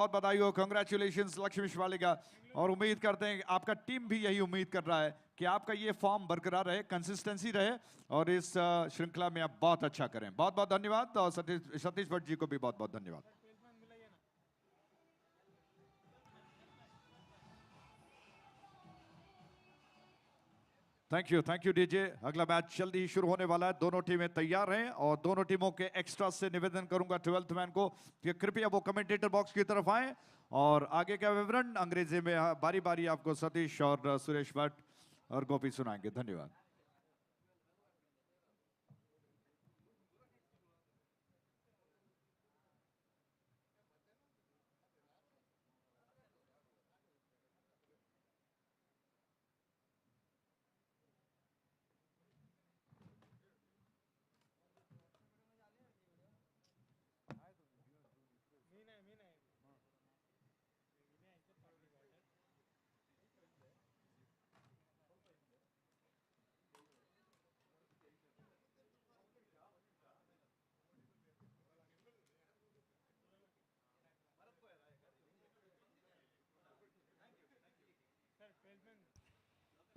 बहुत बधाई हो, कंग्रेचुलेशंस लक्ष्मी शिवालिका। और उम्मीद करते हैं आपका टीम भी यही उम्मीद कर रहा है कि आपका ये फॉर्म बरकरार रहे, कंसिस्टेंसी रहे और इस श्रृंखला में आप बहुत अच्छा करें। बहुत बहुत धन्यवाद और सतीश भट्ट जी को भी बहुत बहुत धन्यवाद। Thank you DJ. अगला मैच जल्दी ही शुरू होने वाला है, दोनों टीमें तैयार हैं और दोनों टीमों के एक्स्ट्रा से निवेदन करूंगा 12th मैन को कि कृपया वो कमेंटेटर बॉक्स की तरफ आए और आगे का विवरण अंग्रेजी में बारी बारी आपको सतीश और सुरेश भट्ट और गोपी सुनाएंगे। धन्यवाद।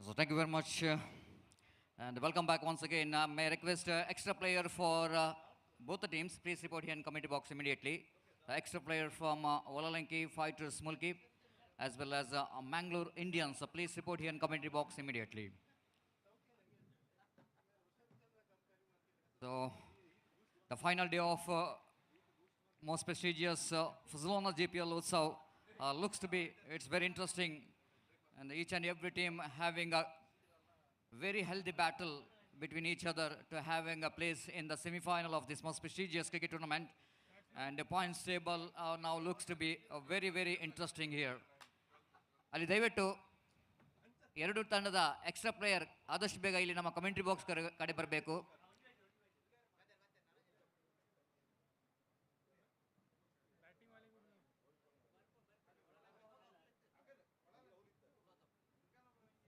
So thank you very much, and welcome back once again. May I request extra player for both the teams, please report here in committee box immediately. The extra player from Olalanki Fighters Mulki, as well as Mangalore Indians. So please report here in committee box immediately. So the final day of most prestigious Fazlona GPL Utsav looks to be, it's very interesting, and each and every team having a very healthy battle between each other to having a place in the semi-final of this most prestigious cricket tournament. And the points table now looks to be very, very interesting here. Ali ದಯವಿಟ್ಟು ಎರಡು ತಂಡದ extra player ಆದಷ್ಟು ಬೇಗ ಇಲ್ಲಿ ನಮ್ಮ commentary box ಕಡೆ ಬರಬೇಕು.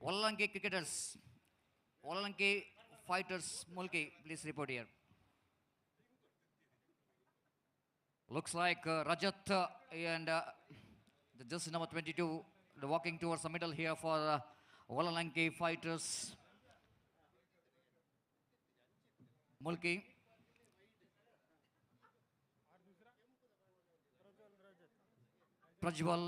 Olalanki cricketers, Olalanki Fighters Mulki, please report here. Looks like Rajat and the jersey number 22 walking towards the middle here for Olalanki Fighters Mulki. Prajwal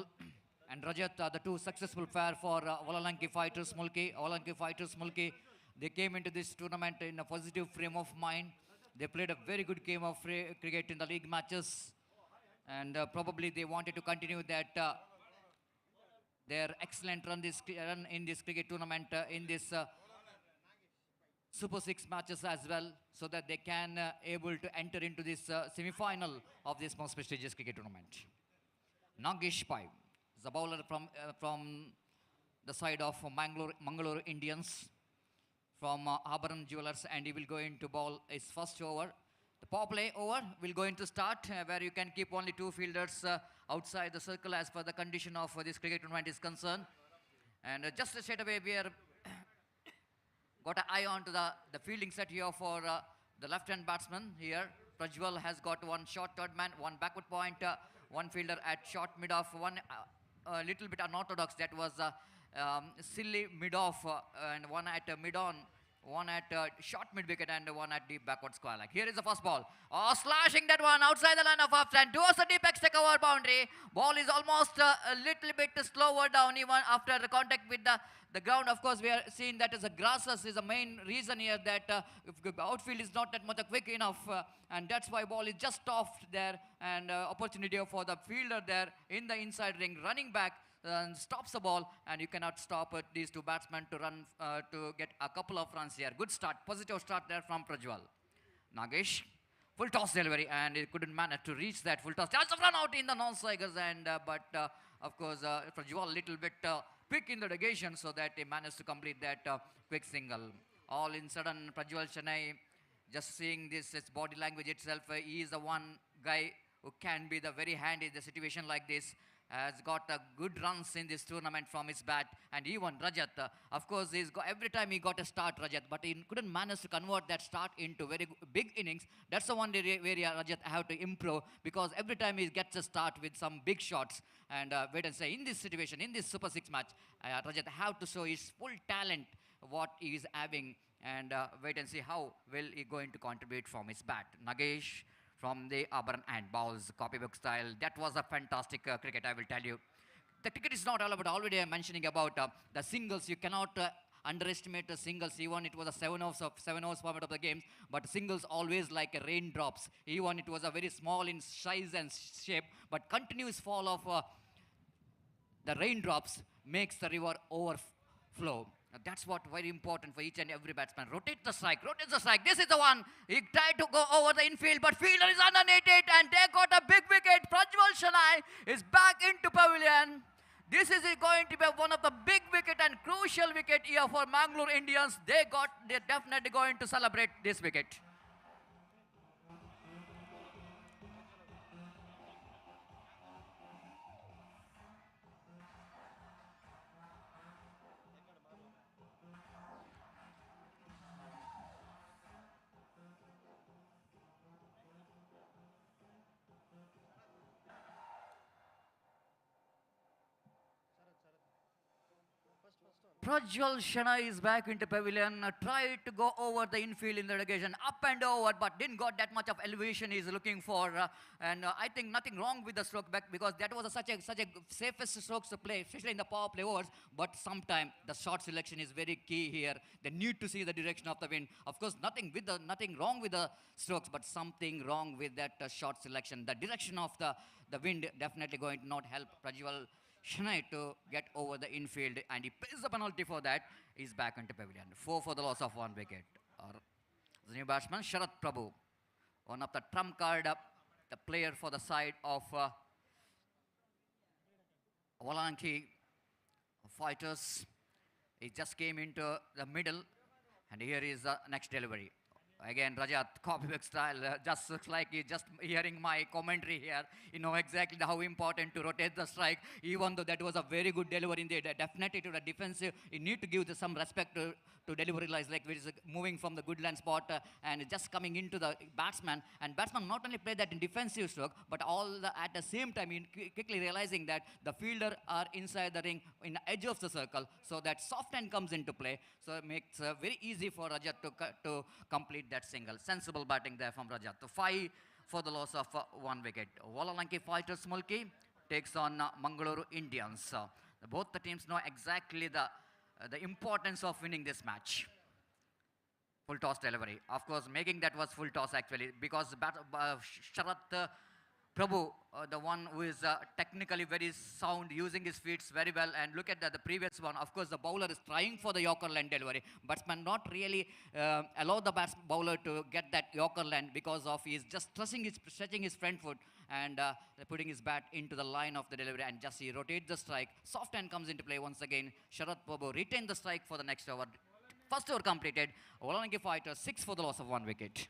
and Rajat are the two successful pair for Olalanki Fighters Mulki. Olalanki Fighters Mulki, they came into this tournament in a positive frame of mind. They played a very good game of cricket in the league matches, and probably they wanted to continue that their excellent run in this cricket tournament in this Super 6 matches as well, so that they can able to enter into this semi-final of this most prestigious cricket tournament. Nagesh Pai is a bowler from the side of Mangalore Indians from Abharan Jewelers, and he will go into bowl his first over. The power play over will go into start, where you can keep only two fielders outside the circle as per the condition of this cricket tournament is concerned. And just straight away, we are got an eye on to the fielding set here for the left-hand batsman here. Prajwal has got one short third man, one backward point, one fielder at short mid-off, one little bit unorthodox, that was silly mid-off, and one at mid-on, one at short mid-wicket, and one at deep backward square leg. Here is the first ball. Oh, slashing that one outside the line of offs and towards the deep extra cover boundary. Ball is almost a little bit slower down even after the contact with the ground. Of course, we are seeing that as a grasses is the main reason here, that if the outfield is not that much quick enough, and that's why ball is just off there, and opportunity for the fielder there in the inside ring running back and stops the ball, and you cannot stop these two batsmen to run to get a couple of runs here. Good start, positive start there from Prajwal. Nagesh, full toss delivery, and he couldn't manage to reach that full toss. Chance of run out in the non-strikers, and but of course Prajwal little bit quick in the negation, so that he managed to complete that quick single. All in sudden, Prajwal Chennai, just seeing this, his body language itself, he is the one guy who can be the very handy in the situation like this. has got good runs in this tournament from his bat, and even Rajat, of course, every time he got a start, Rajat, but he couldn't manage to convert that start into very big innings. That's the one area where Rajat have to improve, because every time he gets a start with some big shots, and wait and say, in this situation, in this Super 6 match, Rajat have to show his full talent, what he is having, and wait and see how will he going to contribute from his bat. Nagesh from the Auburn and bowls, copybook style. That was a fantastic cricket, I will tell you. The cricket is not all about, already I'm mentioning about the singles. You cannot underestimate the singles. Even it was a 7 overs format of the game, but singles always like raindrops. Even it was a very small in size and shape, but continuous fall of the raindrops makes the river overflow. That's what very important for each and every batsman. Rotate the strike, rotate the strike. This is the one. He tried to go over the infield, but fielder is underneath it, and they got a big wicket. Prajwal Shanai is back into pavilion. This is going to be one of the big wicket and crucial wicket here for Mangalore Indians. They're definitely going to celebrate this wicket. Prajwal Shanai is back into pavilion, tried to go over the infield in the relegation, up and over, but didn't got that much of elevation he's looking for. And I think nothing wrong with the stroke back, because that was such a safest strokes to play, especially in the power play overs. But sometimes the shot selection is very key here. They need to see the direction of the wind. Of course, nothing wrong with the strokes, but something wrong with that shot selection. The direction of the wind definitely going to not help Prajwal Shanai to get over the infield, and he pays the penalty for that. He's back into pavilion. 4 for the loss of 1 wicket. The new batsman, Sharath Prabhu, one of the trump card, the player for the side of Valanki Fighters. He just came into the middle, and here is the next delivery. Again, Rajat, copybook style, just looks like he's just hearing my commentary here. You know exactly how important to rotate the strike, even though that was a very good delivery in the definitely to the defensive. You need to give some respect to delivery lines, like which is moving from the good land spot and just coming into the batsman. And batsman not only play that in defensive stroke, but at the same time, quickly realizing that the fielder are inside the ring in the edge of the circle, so that soft hand comes into play. So it makes very easy for Rajat to complete that single. Sensible batting there from Rajat. 5 for the loss of 1 wicket. Valanki Fighters Mulki takes on Mangalore Indians. Both the teams know exactly the importance of winning this match. Full toss delivery. Of course, making that was full toss actually, because Sharath Prabhu, the one who is technically very sound, using his feet very well. And look at the previous one. Of course, the bowler is trying for the Yorker land delivery. Batsman not really allow the bowler to get that Yorker land, because of he's just stretching his front foot and putting his bat into the line of the delivery, and just he rotates the strike. Soft hand comes into play once again. Sharath Prabhu retained the strike for the next over. First over completed. Valanki Fighters 6 for the loss of 1 wicket.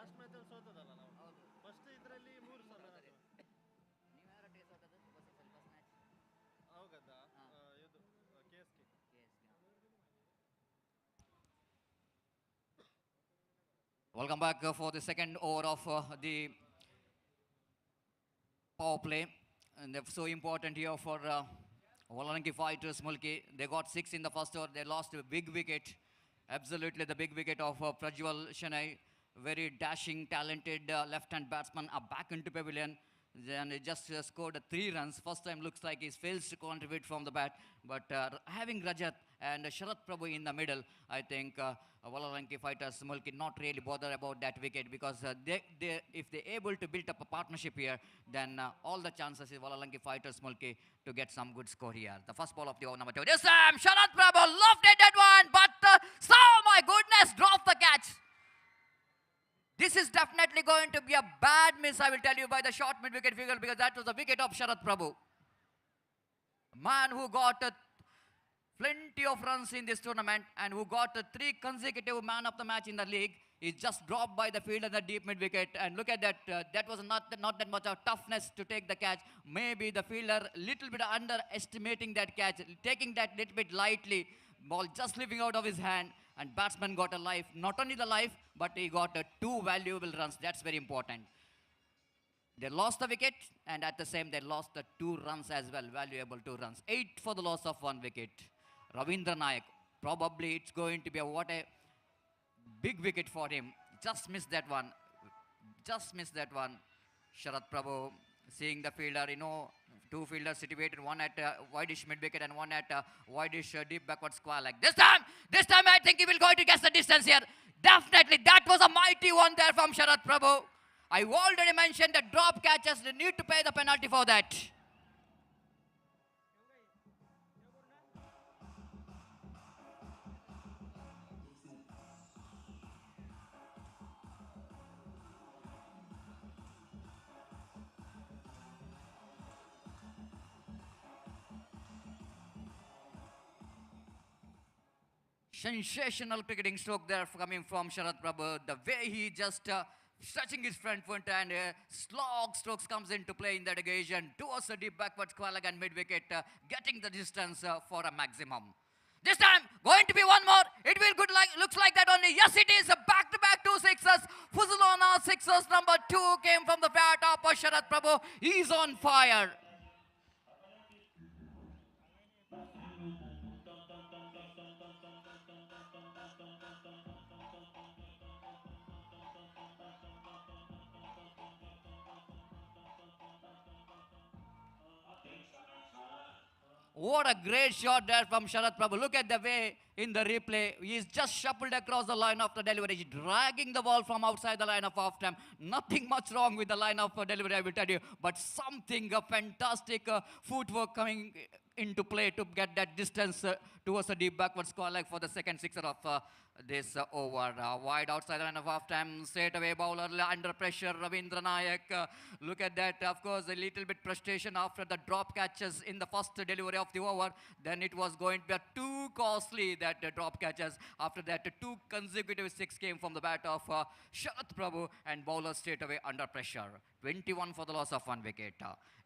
Last ಮ್ಯಾಚಲ್ಲಿ ಸೋತದಲ್ಲ ನಾವು. First ಇದರಲ್ಲಿ 3 ಸಲ ಹೌದಾ ಇದು KSK. Welcome back for the second over of the power play. And they're so important here for Valanki Fighters Mulki. They got 6 in the first over. They lost a big wicket. Absolutely the big wicket of Prajwal Shanai. Very dashing, talented left-hand batsman are back into pavilion. Then he just scored 3 runs. First time looks like he fails to contribute from the bat. But having Rajat and Sharath Prabhu in the middle, I think Valalanki fighters Mulki not really bother about that wicket because if they're able to build up a partnership here, then all the chances is Valalanki fighters Mulki to get some good score here. The first ball of the over number 2. This time Sharat Prabhu loved it that one, but my goodness, dropped the catch. This is definitely going to be a bad miss, I will tell you, by the short mid-wicket figure, because that was the wicket of Sharat Prabhu. Man who got plenty of runs in this tournament and who got 3 consecutive man of the match in the league is just dropped by the field at the deep mid-wicket. And look at that, that was not that much of toughness to take the catch. Maybe the fielder little bit underestimating that catch, taking that little bit lightly, ball just slipping out of his hand, and batsman got a life. Not only the life, but he got 2 valuable runs. That's very important. They lost the wicket, and at the same, they lost the 2 runs as well, valuable 2 runs. 8 for the loss of 1 wicket. Ravindra Nayak, probably it's going to be what a big wicket for him. Just missed that one. Just missed that one. Sharat Prabhu seeing the fielder, 2 fielders situated, one at wideish mid-wicket and one at wideish deep backward square leg. This time I think he will go to guess the distance here. Definitely, that was a mighty one there from Sharat Prabhu. I already mentioned that drop catches, they need to pay the penalty for that. Sensational cricketing stroke there coming from Sharat Prabhu. The way he just stretching his front foot and slog strokes comes into play in that occasion towards the deep backward square leg and mid-wicket, getting the distance for a maximum. This time, going to be one more. It will looks like that only. Yes, it is. Back-to-back 2 sixes. Fuzulona sixes number 2 came from the bat top of Sharat Prabhu. He's on fire. What a great shot there from Sharat Prabhu. Look at the way in the replay. He's just shuffled across the line of the delivery. He's dragging the ball from outside the line of off-stump. Nothing much wrong with the line of delivery, I will tell you. But something, a fantastic footwork coming into play to get that distance towards the deep backward square leg for the second sixer of this over. Wide outside the line of half-time, straight away bowler under pressure, Ravindra Nayak. Look at that, of course, a little bit frustration after the drop catches in the first delivery of the over. Then it was going to be too costly, that drop catches. After that, 2 consecutive 6 came from the bat of Sharat Prabhu, and bowler straight away under pressure. 21 for the loss of 1 wicket.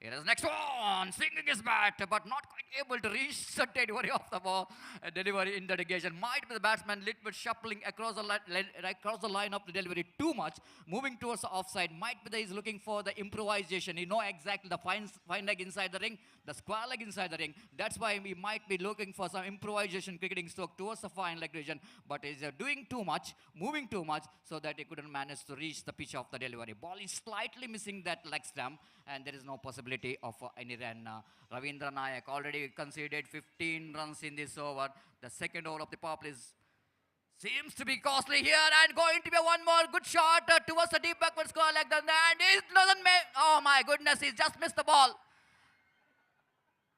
Here is next one, swinging his bat, but not quite able to reach the delivery of the ball. Delivery in that occasion. Might be the batsman little bit shuffling across the line of the delivery too much, moving towards the offside. Might be that he's looking for the improvisation. You know exactly the fine leg inside the ring, the square leg inside the ring. That's why we might be looking for some improvisation cricketing stroke towards the fine leg region. But he's doing too much, moving too much, so that he couldn't manage to reach the pitch of the delivery. Ball is slightly missing that leg stump, and there is no possibility of any run. Ravindra Nayak already conceded 15 runs in this over. The second over of the power play seems to be costly here, and going to be one more good shot towards the deep backward square leg. And it doesn't make, oh my goodness, he's just missed the ball.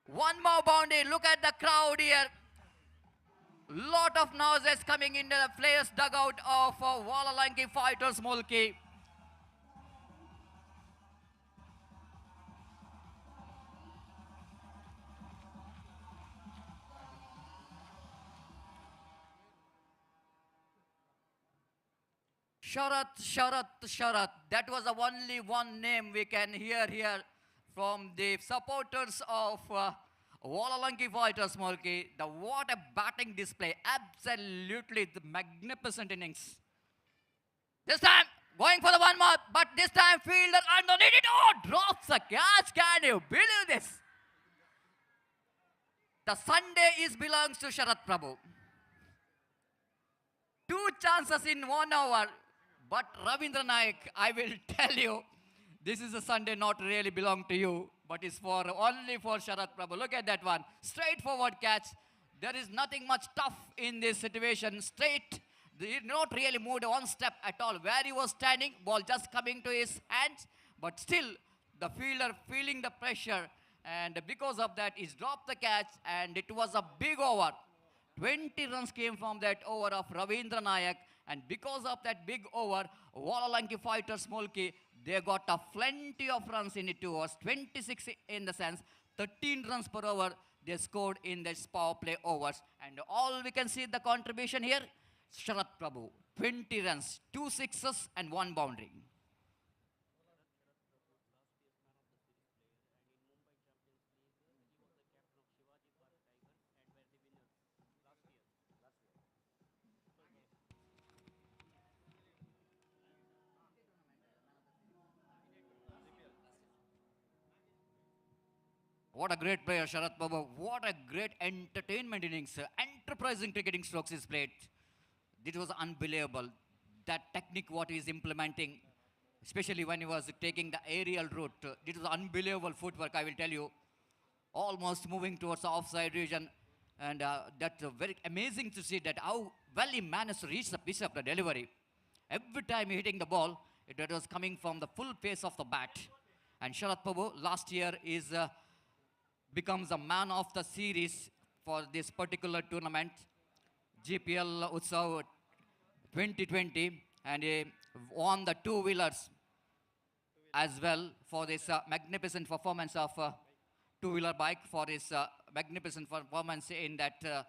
One more boundary. Look at the crowd here. Lot of noises coming into the players' dugout of Valalanki Fighters Mulki. Sharat. That was the only one name we can hear here from the supporters of Valalanki Fighters Mulki. What a batting display. Absolutely the magnificent innings. This time, going for the one more, but this time fielder underneath it. Oh, drops a catch. Can you believe this? The Sunday belongs to Sharat Prabhu. 2 chances in 1 over. But Ravindra Nayak, I will tell you, this is a Sunday not really belong to you, but it's only for Sharat Prabhu. Look at that one. Straightforward catch. There is nothing much tough in this situation. Straight He did not really moved one step at all. Where he was standing, ball just coming to his hands, but still the fielder feeling the pressure, and because of that, he's dropped the catch, and it was a big over. 20 runs came from that over of Ravindra Nayak, and because of that big over, Valalanki Fighters Smolki, they got a plenty of runs in it 2 overs, 26 in the sense, 13 runs per over they scored in this power play overs. And all we can see the contribution here, Sharat Prabhu, 20 runs, 2 sixes and 1 boundary. What a great player, Sharat Prabhu. What a great entertainment innings. Enterprising cricketing strokes is played. It was unbelievable. That technique what he is implementing, especially when he was taking the aerial route. It was unbelievable footwork, I will tell you. Almost moving towards the offside region. And that's very amazing to see that how well he managed to reach the pitch of the delivery. Every time he hitting the ball, it was coming from the full pace of the bat. And Sharat Prabhu last year is becomes a man of the series for this particular tournament, GPL Utsav 2020, and he won the two-wheelers as well for this magnificent performance of two-wheeler bike, for his magnificent performance in that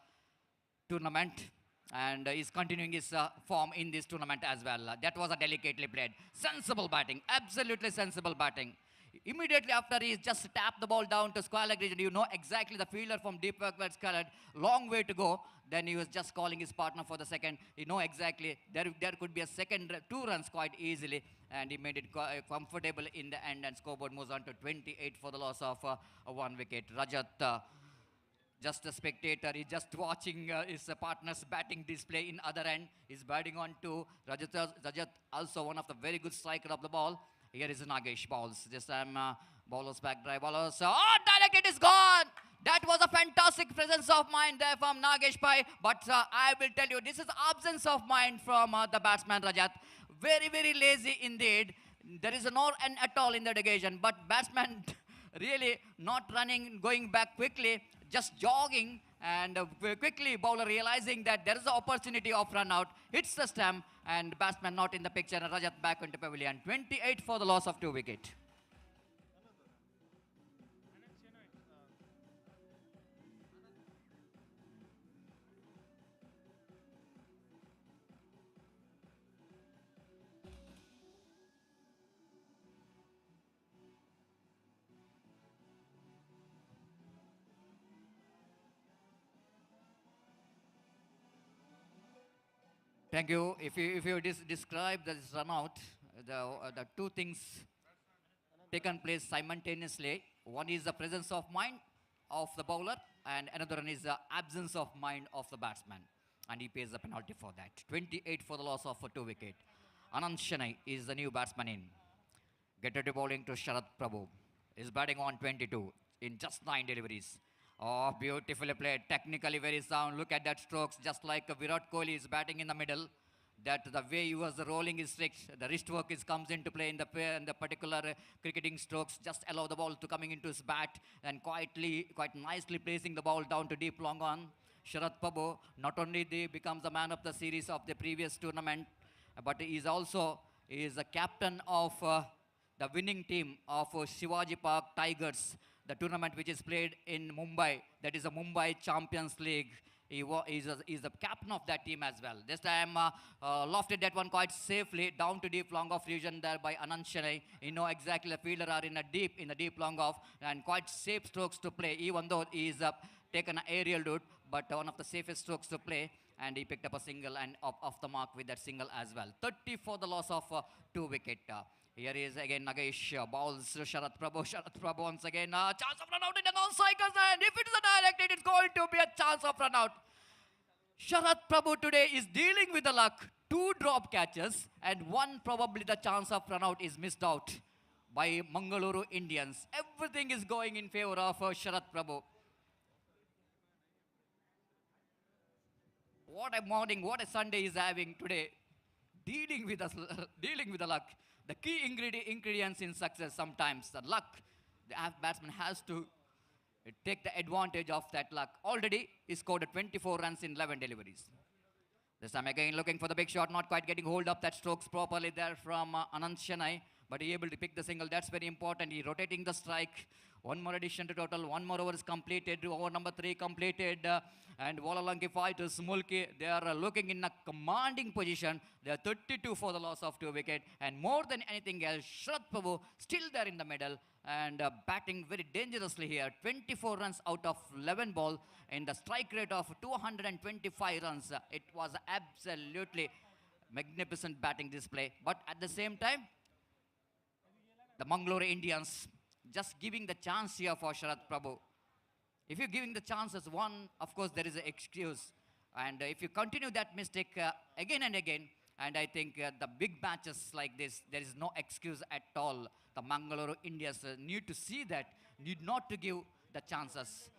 tournament, and he's continuing his form in this tournament as well. That was a delicately played, sensible batting, absolutely sensible batting. Immediately after he just tapped the ball down to square leg region, you know exactly the fielder from deep work was colored, long way to go. Then he was just calling his partner for the second. You know exactly there could be a second 2 runs quite easily, and he made it comfortable in the end, and scoreboard moves on to 28 for the loss of 1 wicket. Rajat, just a spectator, he's just watching his partner's batting display in other end. He's batting on to Rajat, also one of the very good striker of the ball. Here is Nagesh balls. This time bowlers back drive bowlers. Oh, direct it is gone. That was a fantastic presence of mind there from Nagesh Pai. But I will tell you, this is absence of mind from the batsman Rajat. Very, very lazy indeed. There is no end at all in that occasion. But batsman really not running, going back quickly, just jogging. And quickly bowler realizing that there is an opportunity of run out, hits the stump, and batsman not in the picture, and Rajat back into pavilion. 28 for the loss of 2 wicket. Thank you. If you describe this run out, the 2 things taken place simultaneously. One is the presence of mind of the bowler, and another one is the absence of mind of the batsman. And he pays the penalty for that. 28 for the loss of 2 wicket. Anand Shanai is the new batsman in. Get ready bowling to Sharat Prabhu. Is batting on 22 in just 9 deliveries. Oh, beautifully played. Technically very sound. Look at that strokes. Just like Virat Kohli is batting in the middle. That the way he was rolling his wrist, the wrist work comes into play in the particular cricketing strokes. Just allow the ball to coming into his bat, and quite nicely placing the ball down to deep long on. Sharat Prabhu not only becomes the man of the series of the previous tournament, but he is also a captain of the winning team of Shivaji Park Tigers, the tournament which is played in Mumbai. That is the Mumbai Champions League. He is the captain of that team as well. This time lofted that one quite safely down to deep long off region there by Anand Shanai. You know exactly the fielder are in the deep long off, and quite safe strokes to play, even though he is taken an aerial route, but one of the safest strokes to play, and he picked up a single and off the mark with that single as well. 30 for the loss of 2 wicket. Here is again Nagesh balls Sharat Prabhu. Sharat Prabhu once again. Chance of run out in the non-strikers, and if it is a direct, it is going to be a chance of run out. Sharat Prabhu today is dealing with the luck. 2 drop catches, and 1 probably the chance of run out is missed out by Mangaluru Indians. Everything is going in favor of Sharat Prabhu. What a morning, what a Sunday is having today. Dealing with us, dealing with the luck. The key ingredients in success sometimes, the luck. The batsman has to take the advantage of that luck. Already he scored 24 runs in 11 deliveries. This time again looking for the big shot, not quite getting hold of that strokes properly there from Anand Shanai, but he able to pick the single. That's very important. He rotating the strike. One more addition to total. One more over is completed. Over number 3 completed. And Walalanki fighters, Mulki, they are looking in a commanding position. They are 32 for the loss of 2 wickets. And more than anything else, Sharath Prabhu still there in the middle and batting very dangerously here. 24 runs out of 11 ball in the strike rate of 225 runs. It was absolutely magnificent batting display. But at the same time, the Mangalore Indians just giving the chance here for Sharath Prabhu. If you're giving the chances, one, of course, there is an excuse. And if you continue that mistake again and again, and I think the big matches like this, there is no excuse at all. The Mangalore Indians need to see that, need not to give the chances.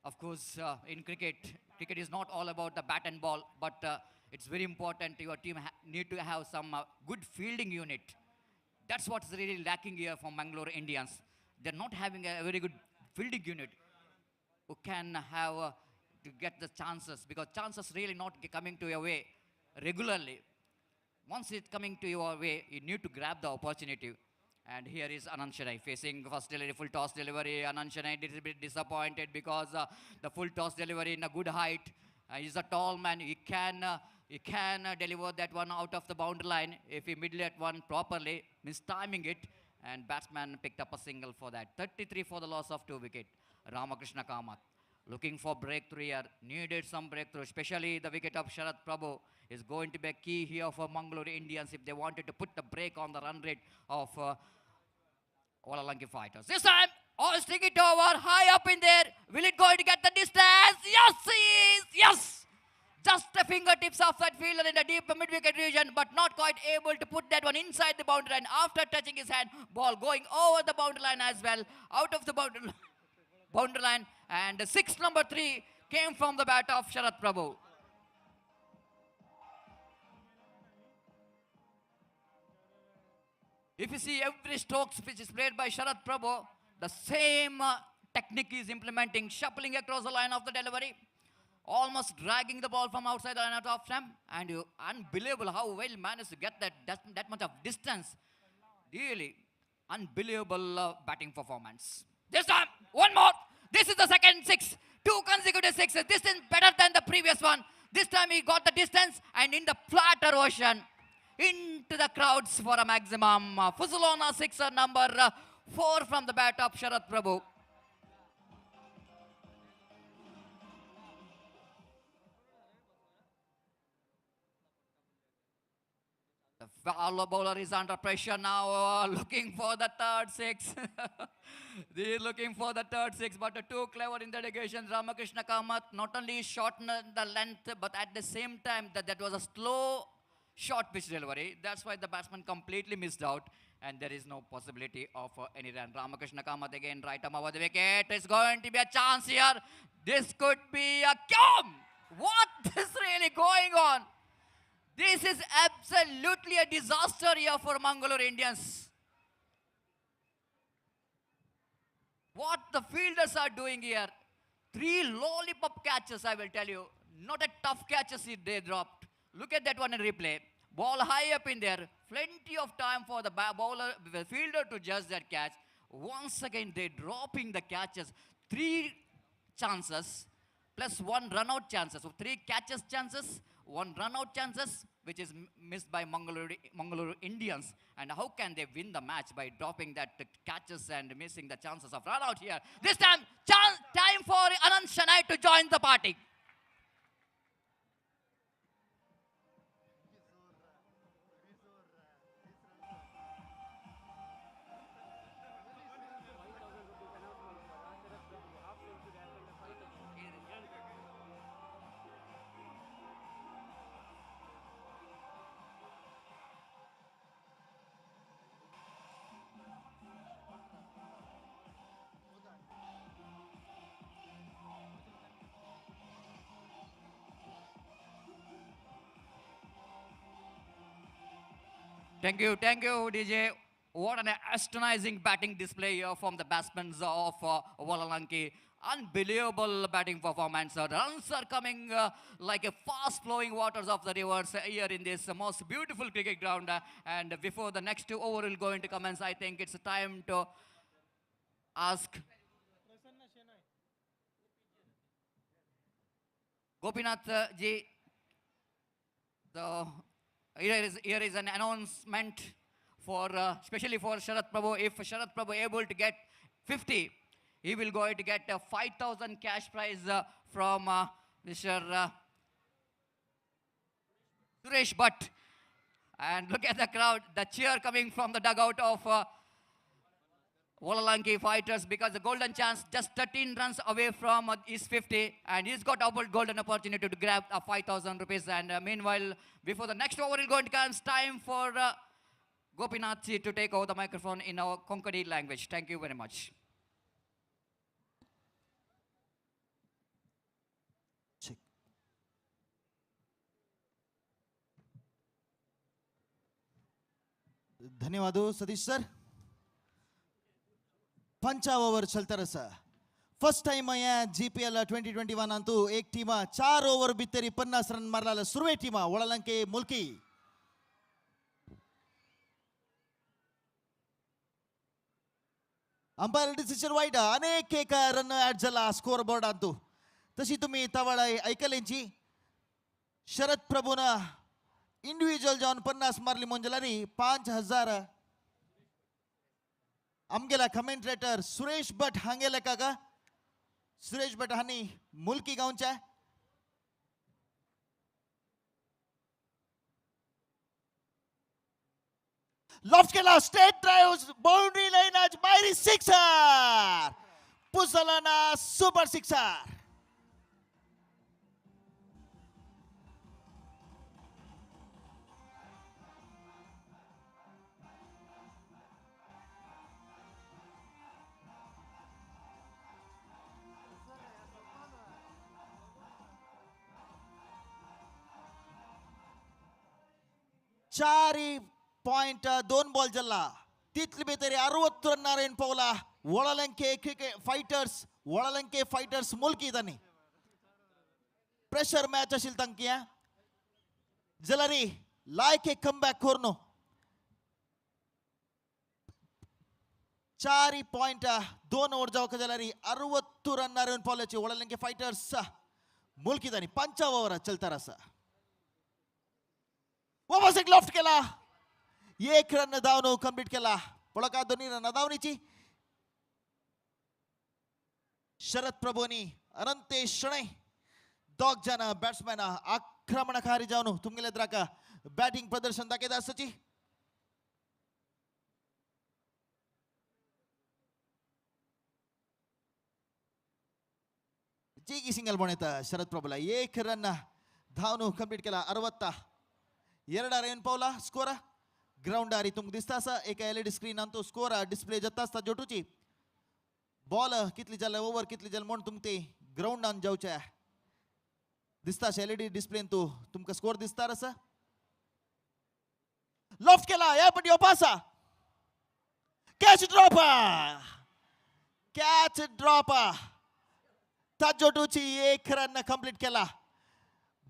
Of course, in cricket, cricket is not all about the bat and ball, but it's very important your team need to have some good fielding unit. That's what's really lacking here from Mangalore Indians. They're not having a very good fielding unit who can have to get the chances, because chances really not coming to your way regularly. Once it's coming to your way, you need to grab the opportunity. And here is Anand Shanai facing first delivery, full toss delivery. Anand Shanai is a bit disappointed because the full toss delivery in a good height. He's a tall man. He can deliver that one out of the boundary line if he middle at one properly, mistiming it. And batsman picked up a single for that. 33 for the loss of 2 wickets. Ramakrishna Kamath looking for breakthrough here. Needed some breakthrough, especially the wicket of Sharath Prabhu is going to be a key here for Mangalore Indians if they wanted to put the break on the run rate of Walalanki fighters. This time, hoisting it over, high up in there. Will it going to get the distance? Yes, he is. Yes. Just the fingertips of that fielder in the deep mid-wicket region, but not quite able to put that one inside the boundary line. After touching his hand, ball going over the boundary line as well, out of the boundary line. And 6 number 3 came from the bat of Sharath Prabhu. If you see every stroke which is played by Sharath Prabhu, the same technique is implementing, shuffling across the line of the delivery, almost dragging the ball from outside the line out of stump, and unbelievable how well managed to get that much of distance. Really unbelievable batting performance. This time, one more. This is the second 6. 2 consecutive 6s. This is better than the previous one. This time he got the distance and in the flatter ocean, into the crowds for a maximum. Fuzulona 6er number 4 from the bat of Sharath Prabhu. The follow bowler is under pressure now, looking for the third 6. They're looking for the third 6, but too clever in the dedication. Ramakrishna Kamath not only shortened the length, but at the same time that was a slow short pitch delivery. That's why the batsman completely missed out, and there is no possibility of any run. Ramakrishna Kamath again, right arm over the wicket. It's going to be a chance here. This could be a come. What is really going on? This is absolutely a disaster here for Mangalore Indians. What the fielders are doing here. 3 lollipop catches, I will tell you. Not a tough catches they dropped. Look at that one in replay. Ball high up in there. Plenty of time for the fielder to judge that catch. Once again, they're dropping the catches. 3 chances plus 1 run-out chances. So 3 catches chances, 1 run-out chances, which is missed by Mangalore Indians. And how can they win the match by dropping that catches and missing the chances of run-out here? This time, time for Anand Shanai to join the party. Thank you, DJ. What an astonishing batting display here from the batsmen of Walalanki. Unbelievable batting performance. The runs are coming like a fast-flowing waters of the rivers here in this most beautiful cricket ground. And before the next over will go into commence, I think it's time to ask Gopinath ji. So here is an announcement for especially for Sharath Prabhu. If Sharath Prabhu able to get 50, he will go to get a 5,000 cash prize from Mr. Suresh Bhatt. And look at the crowd, the cheer coming from the dugout of Walalanki fighters, because the golden chance just 13 runs away from his 50, and he's got double golden opportunity to grab 5,000 rupees. And meanwhile, before the next over will go into comes time for Gopinath ji to take over the microphone in our Konkani language. Thank you very much. धन्यवाद Satish sir. पंचा over चलता रहा sir. First time आया GPL 2021 अंतु एक team 4 over बित्तरी 50 run मारला Surve team वळलंके मुल्की. Umpire decision white अनेक एक रन ऍड झाला स्कोर बोर्ड अंतु. तशी तुम्ही तवळ ऐकलेंची शरद प्रभुन इंडिव्हिज्युअल जाऊन 50 मारली मंजलारी 5000. आमगेला कमेंटेटर सुरेश भट हांगेला का सुरेश भट हानी मुल्की गावचा. लॉफ्ट केला स्ट्रेट ड्राइव्ह बाउंड्री लाईन आज बाहेरी सिक्सर. पुसलाना सुपर सिक्सर. चारी पॉइंट 2 बॉल जल्ला तिथली बेतरी 60 रन नारायण पवला. Valalanke cricket fighters Valalanke fighters Mulki दानी प्रेशर मैच अशिल तंकिया जलरी लायक एक कमबॅक कोरनो. 4.2 ओवर जाओ का जलरी 60 रन नारायण पवलाची वळलंके फाइटर्स मुल्की दानी. 5 ओवर चलता रहा. वापस एक लॉफ्ट केला. 1 रन धावनो कंप्लीट केला. पळका 2 रन धावनीची. शरद प्रभुनी अनंतेश शणै दोग जन बॅट्समॅन आक्रमणकारी जाऊन तुमगेले द्राका बॅटिंग प्रदर्शन दाखयता आसची. जीगी सिंगल बनयता शरद प्रभुला. 1 रन धावनो कंप्लीट केला. 60 2 रेन पावला स्कोर ग्राउंड आरी तुमक दिसता असा. एक LED स्क्रीन अंतु स्कोर डिस्प्ले जाता असता जोटूची. बॉल कितली जाला ओवर कितली जाला म्हण तुमक ते ग्राउंड आन जावचे दिसता. LED डिस्प्ले तू तुमका स्कोर दिसता असा. लॉफ्ट केला या पण यो पासा कॅच ड्रॉप ताजोटूची 1 रन कंप्लीट केला.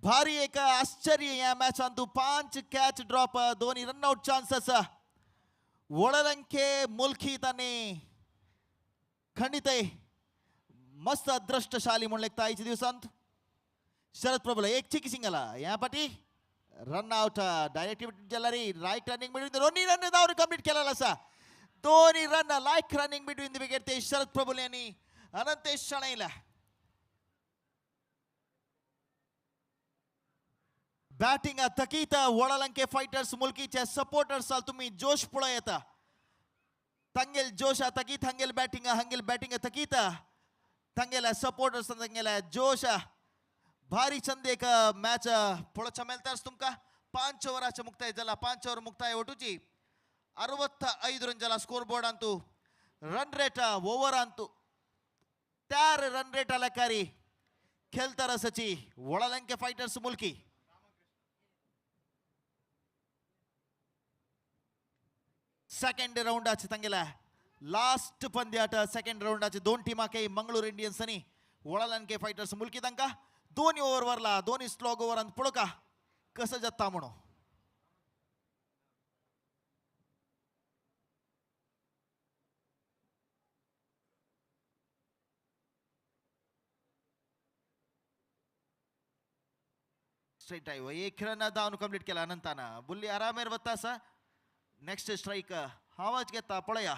भारी एक आश्चर्य या मॅच अंतु 5 catch drop 2 run out chances. Valalanke Mulki ताने खंडित मस्त अदृष्टशाली म्हणून लेखता आयच्या दिवसांत. शरद प्रभुला 1 चिकी सिंगल या पाटी रन आउट डायरेक्ट जलरी राईट रनिंग बिटवीन 2 रन धावून कंप्लीट केलेला असा. 2 run like running between the wicket ते शरद प्रभुले यांनी अनंतेश शणैला. बॅटिंग थकीत वळलंके फाइटर्स मुल्कीचे सपोर्टर्स तुम्ही जोश पुढे येता. तंगेल जोश थकीत हंगेल बॅटिंग थकीत तंगेल सपोर्टर्स तंगेल जोश भारी चंद एक मॅच पुढे चमेलतास तुमका. 5 ओवराचे मुक्ताय झाला. 5 ओवर मुक्ताय ओटूची 65 रन झाला. स्कोर बोर्ड अंतु रन रेट ओवर अंतु 4 रन रेट ಲೆಕ್ಕಾರಿ खेलता सची वळलंके फाइटर्स मुल्की. सेकंड राऊंडाचे तांगेला लास्ट पंद्याट सेकंड राऊंडाचे दोन टीमाके मंगळूर इंडियन्स आणि वळालंके फायटर्स मुलकी तांका दोन्ही ओव्हर वरला दोन्ही स्लॉग ओव्हर अंत पुळका कसं जत्ता म्हणून स्ट्रैट आयो एक रन धावन कंप्लीट केला अनंतानं बुल्ली आरामेर वत्तासा नेक्स्ट स्ट्राईक हावाच घेता पळया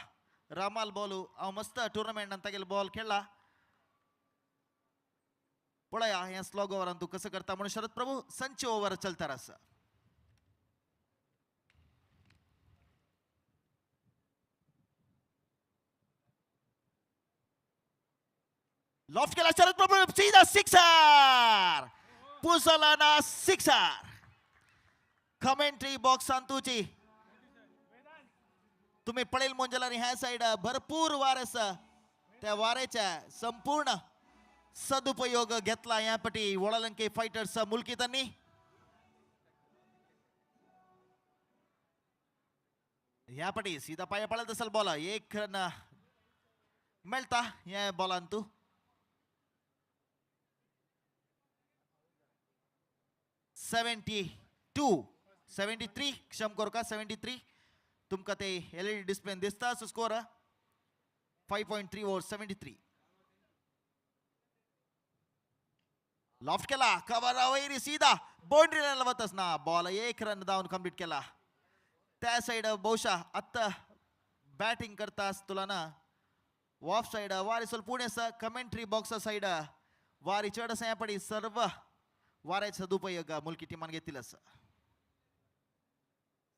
रामाल बॉल मस्त टूर्नामेंट ಅಂತ गेल बॉल खेळला पळया या स्लॉग ओव्हर अंतू कसं करता म्हणून शरद प्रभू संच ओव्हर चलता रस लॉफ्ट केला शरद प्रभू सीधा सिक्सर पुसलाना सिक्सर कमेंट्री बॉक्स अंतूची तुम्ही पळेल मोंजलानी ह्या साइड भरपूर वारस त्या वारेच्या संपूर्ण सदुपयोग घेतला यापटी वळालंके फायटर्स मुलकी त्यांनी यापटी सीधा पाय पळत असेल बॉल एक रन मिळता या बॉल अंतू 73 क्षम करू का 73 तुमका ते एलईडी डिस्प्ले दिसता स्कोर 5.3 ओव्हर 73 लॉफ्ट केला कवर वैरी सीधा बाउंड्री लाईन लवतच ना बॉल एक रन धावून कंप्लीट केला त्या साइड बहुशा आता बॅटिंग करतास तुला ना ऑफ साइड वारी ಸ್ವಲ್ಪ पुणेस कमेंट्री बॉक्स साइड वारी चढस यापडी सर्व वाऱ्याचा सदुपयोग मुलकी टीमान घेतीलच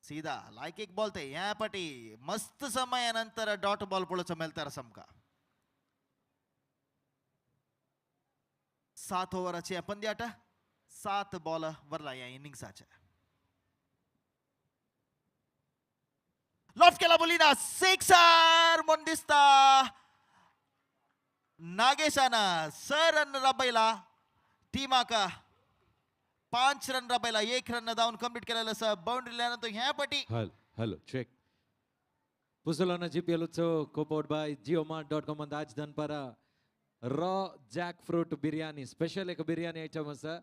सीधा लाईक एक बॉल ते यापटी मस्त समयानंतर डॉट बॉल पळच मेलतार समका 7 ओव्हरचे पंद्याट 7 बॉल वरला या इनिंग्साच्या लॉफ्ट केला बोलीना सिक्सर म्हणून दिसता नागेशाना रन रबैला टीमाका 5 रन रबैला 1 रन धावून कंप्लीट केलेलं असं बाउंड्री लाईन तो ह्या पटी हॅलो चेक पुसलोना जीपीएल उत्सव कोपोर्ट बाय jiomart.com and आज दनपारा raw jack fruit biryani special एक बिर्याणी आयटम असा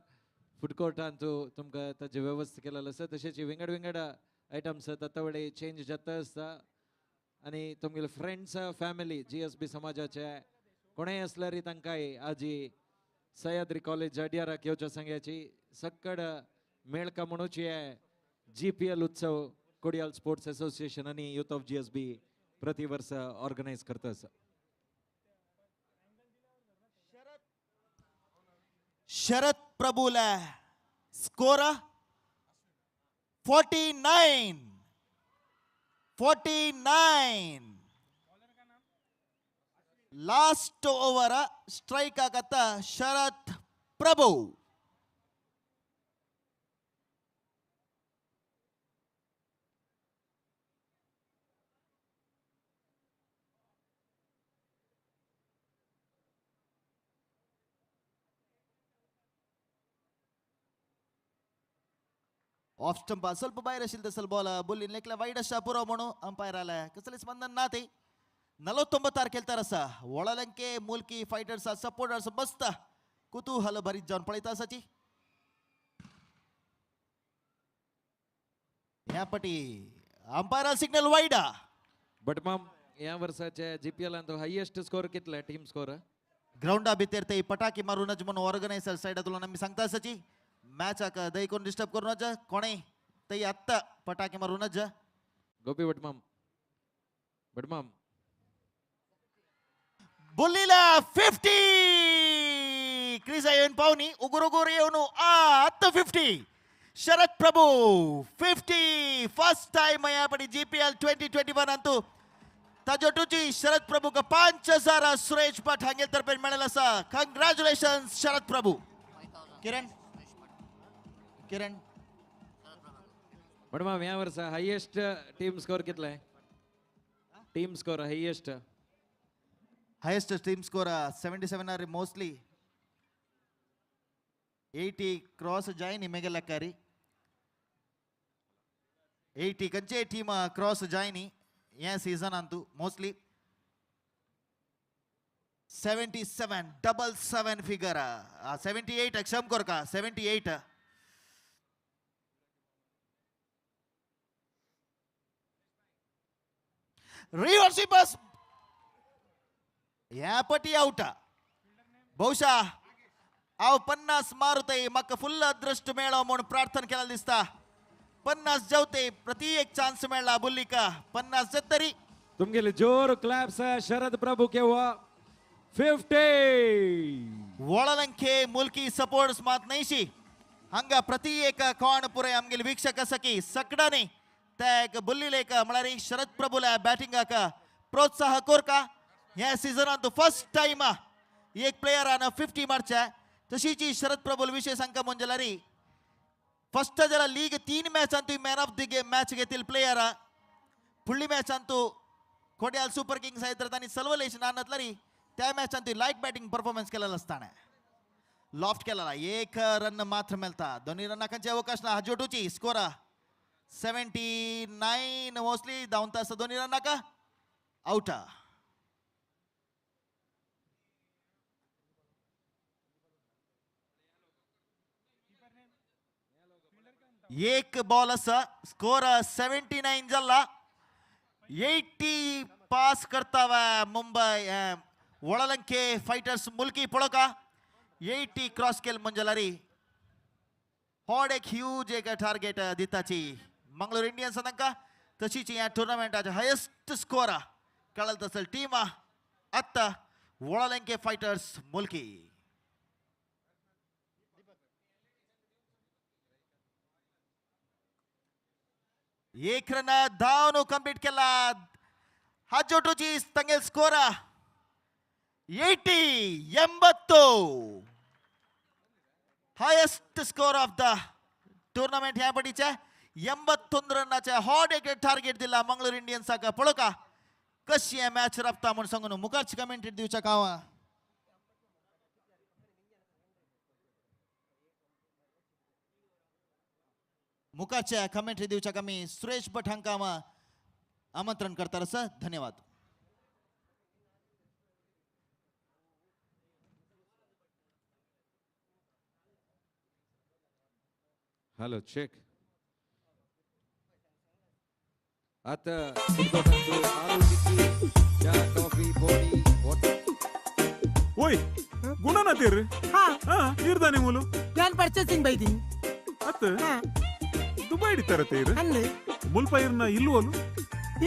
फूड कोर्ट अंतू तुमका ताची व्यवस्था केलेलं असं तसेच विंगड विंगड आयटम्स तत्वडे चेंज जाता असता आणि तुमगे फ्रेंड्स फॅमिली जीएसबी समाजाचे कोणेय असल्यारी तांकाय आजी सह्याद्री कॉलेज अड्याराक येवच्या सांग्याची सक्कड मेळका म्हणूची आहे जीपीएल उत्सव कोडियाल स्पोर्ट्स असोसिएशन आणि यूथ ऑफ जीएसबी प्रति वर्ष ऑर्गनाइज करता असं शरद प्रभूला स्कोर 49 लास्ट ओव्हर स्ट्राईक ಆಗತ್ತ शरद प्रभू ऑफ स्टंप ಸ್ವಲ್ಪ बाहेर असेल तसल बॉल बुल्लीन लेकला वाईड अशा पुरव म्हणून अंपायर आला कसले स्पंदन ना ते 49 तारखेला तर असा वळालंके मुलकी फायटर्स सपोर्टर्स मस्त कुतूहल भरीत जाऊन पळीत असाची ह्या पटी अंपायर सिग्नल वाईड बट मग या वर्षाच्या जीपीएल अंतो हायेस्ट स्कोर कितला टीम स्कोर ग्राउंडा भितर ते पटाकी मारूनच म्हणून ऑर्गनायझर साइड तुला मी सांगता असाची मॅच आका दही कोण डिस्टर्ब करूनच कोणे ते आत्ता पटाके मारूनच गोपी बटमाम बुल्लीला 50 क्रीजा येऊन पाहुणी उगुर येऊन आत्ता 50 शरद प्रभू 50 फर्स्ट टाइम यापडी जीपीएल 2021 अंतू ताजोटूची शरद प्रभू का 5000 सुरेश भट हांगेल तर्फे मिळाला असा कंग्रॅच्युलेशन शरद प्रभू किरण बटमाम या वर्ष हायेस्ट टीम स्कोर कितला आहे team score highest team score 77 आर मोस्टली 80 क्रॉस जाय निमेगे लक्कारी 80 कंचे टीम क्रॉस जायनी ये सीजन अंतु मोस्टली 77 77 फिगर 78 क्षम कोर का 78 रिव्हर्सिबस या पटी आउट बहुशः अव 50 मारुते मक फुल अदृष्ट मेळो म्हणून प्रार्थना केला दिसता 50 जेवते प्रति एक चान्स मेळला बुल्लिका 50 जत्तरी तुमगेले जोर क्लॅप्स शरद प्रभू केव्हा 50 ಒಳಲಂಕೆ ಮುಲ್ಕಿ ಸಪೋರ್ಟ್ಸ್ ಮಾತ್ ನೈಸಿ ಹಂಗ ಪ್ರತಿ ಏಕ ಕಾಣ್ ಪುರೆ ಅಮ್ಗಿಲ್ ವೀಕ್ಷಕ ಸಖಿ ಸಕಡಾನೆ तॅग बुल्ली लेक म्हळ्यार शरद प्रभूला बॅटिंग प्रोत्साह कोरका ह्या सिजनात फर्स्ट टाइम एक प्लेयरान 50 मारचे तशीची शरद प्रभूल विषय सांगता म्हणजे री फर्स्ट जरा league 3 match Antu man of the match घेतील प्लेयर फुडली match Antu कोड्याल super Kings Hyderabad आणि सल्वलेशन आणतला री त्या match Antu like batting performance केलेला असताना लॉफ्ट केलेला एक रन मात्र मिळता दोन्ही रनाकांचे अवकाश ना हजोटूची स्कोर 79 मोस्टली डाऊन तास दोन्ही रन का आउट एक बॉल असा स्कोर 79 झाला 80 पास करतावा मुंबई ಒಳಲಂಕೆ ಫೈಟರ್ಸ್ ಮುಲ್ಕಿ ಪೊಳಕ 80 क्रॉस केल मंजलारी हॉड एक ह्यूज एक टार्गेट दिताची मंगळूर इंडियन्स तंका तशीच या टुर्नामेंटाचे हायेस्ट स्कोर कळत असेल टीम आता ಒಳಲಂಕೆ ಫೈಟರ್ಸ್ ಮುಲ್ಕಿ एक रन धावनो कंप्लीट केला हजोटूची तंगेल score 80 highest score of the tournament ह्या पटीच्या 81 रनाच्या हॉट एक टार्गेट दिला मंगळूर इंडियन्स का पळका कशी आहे मॅच रफ्ता म्हणून सांगून मुखारची कमेंट्री दिवच्या कावा मुखाच्या कमेंट्री दिवच्या कमी सुरेश भट हांकां आमंत्रण करता सर धन्यवाद हॅलो चेक आता फुटबॉल आलू टिक्की चहा कॉफी बॉडी वाटर ಓಯ್ ಗುಣನತೀರ್ರಿ ಹಾ ಹಾ ಇರ್ದಾನೆ ಮೂಲು ಪ್ಲಾನ್ ಪರ್ಚೇಸಿಂಗ್ ಬೈತೀನಿ ಅತ್ತ ಹಾ ದುಬೈ ತರತೀರ್ ಅಲ್ಲಿ ಮುಲ್ಪ ಇರ್ನ ಇಲ್ವೋಲು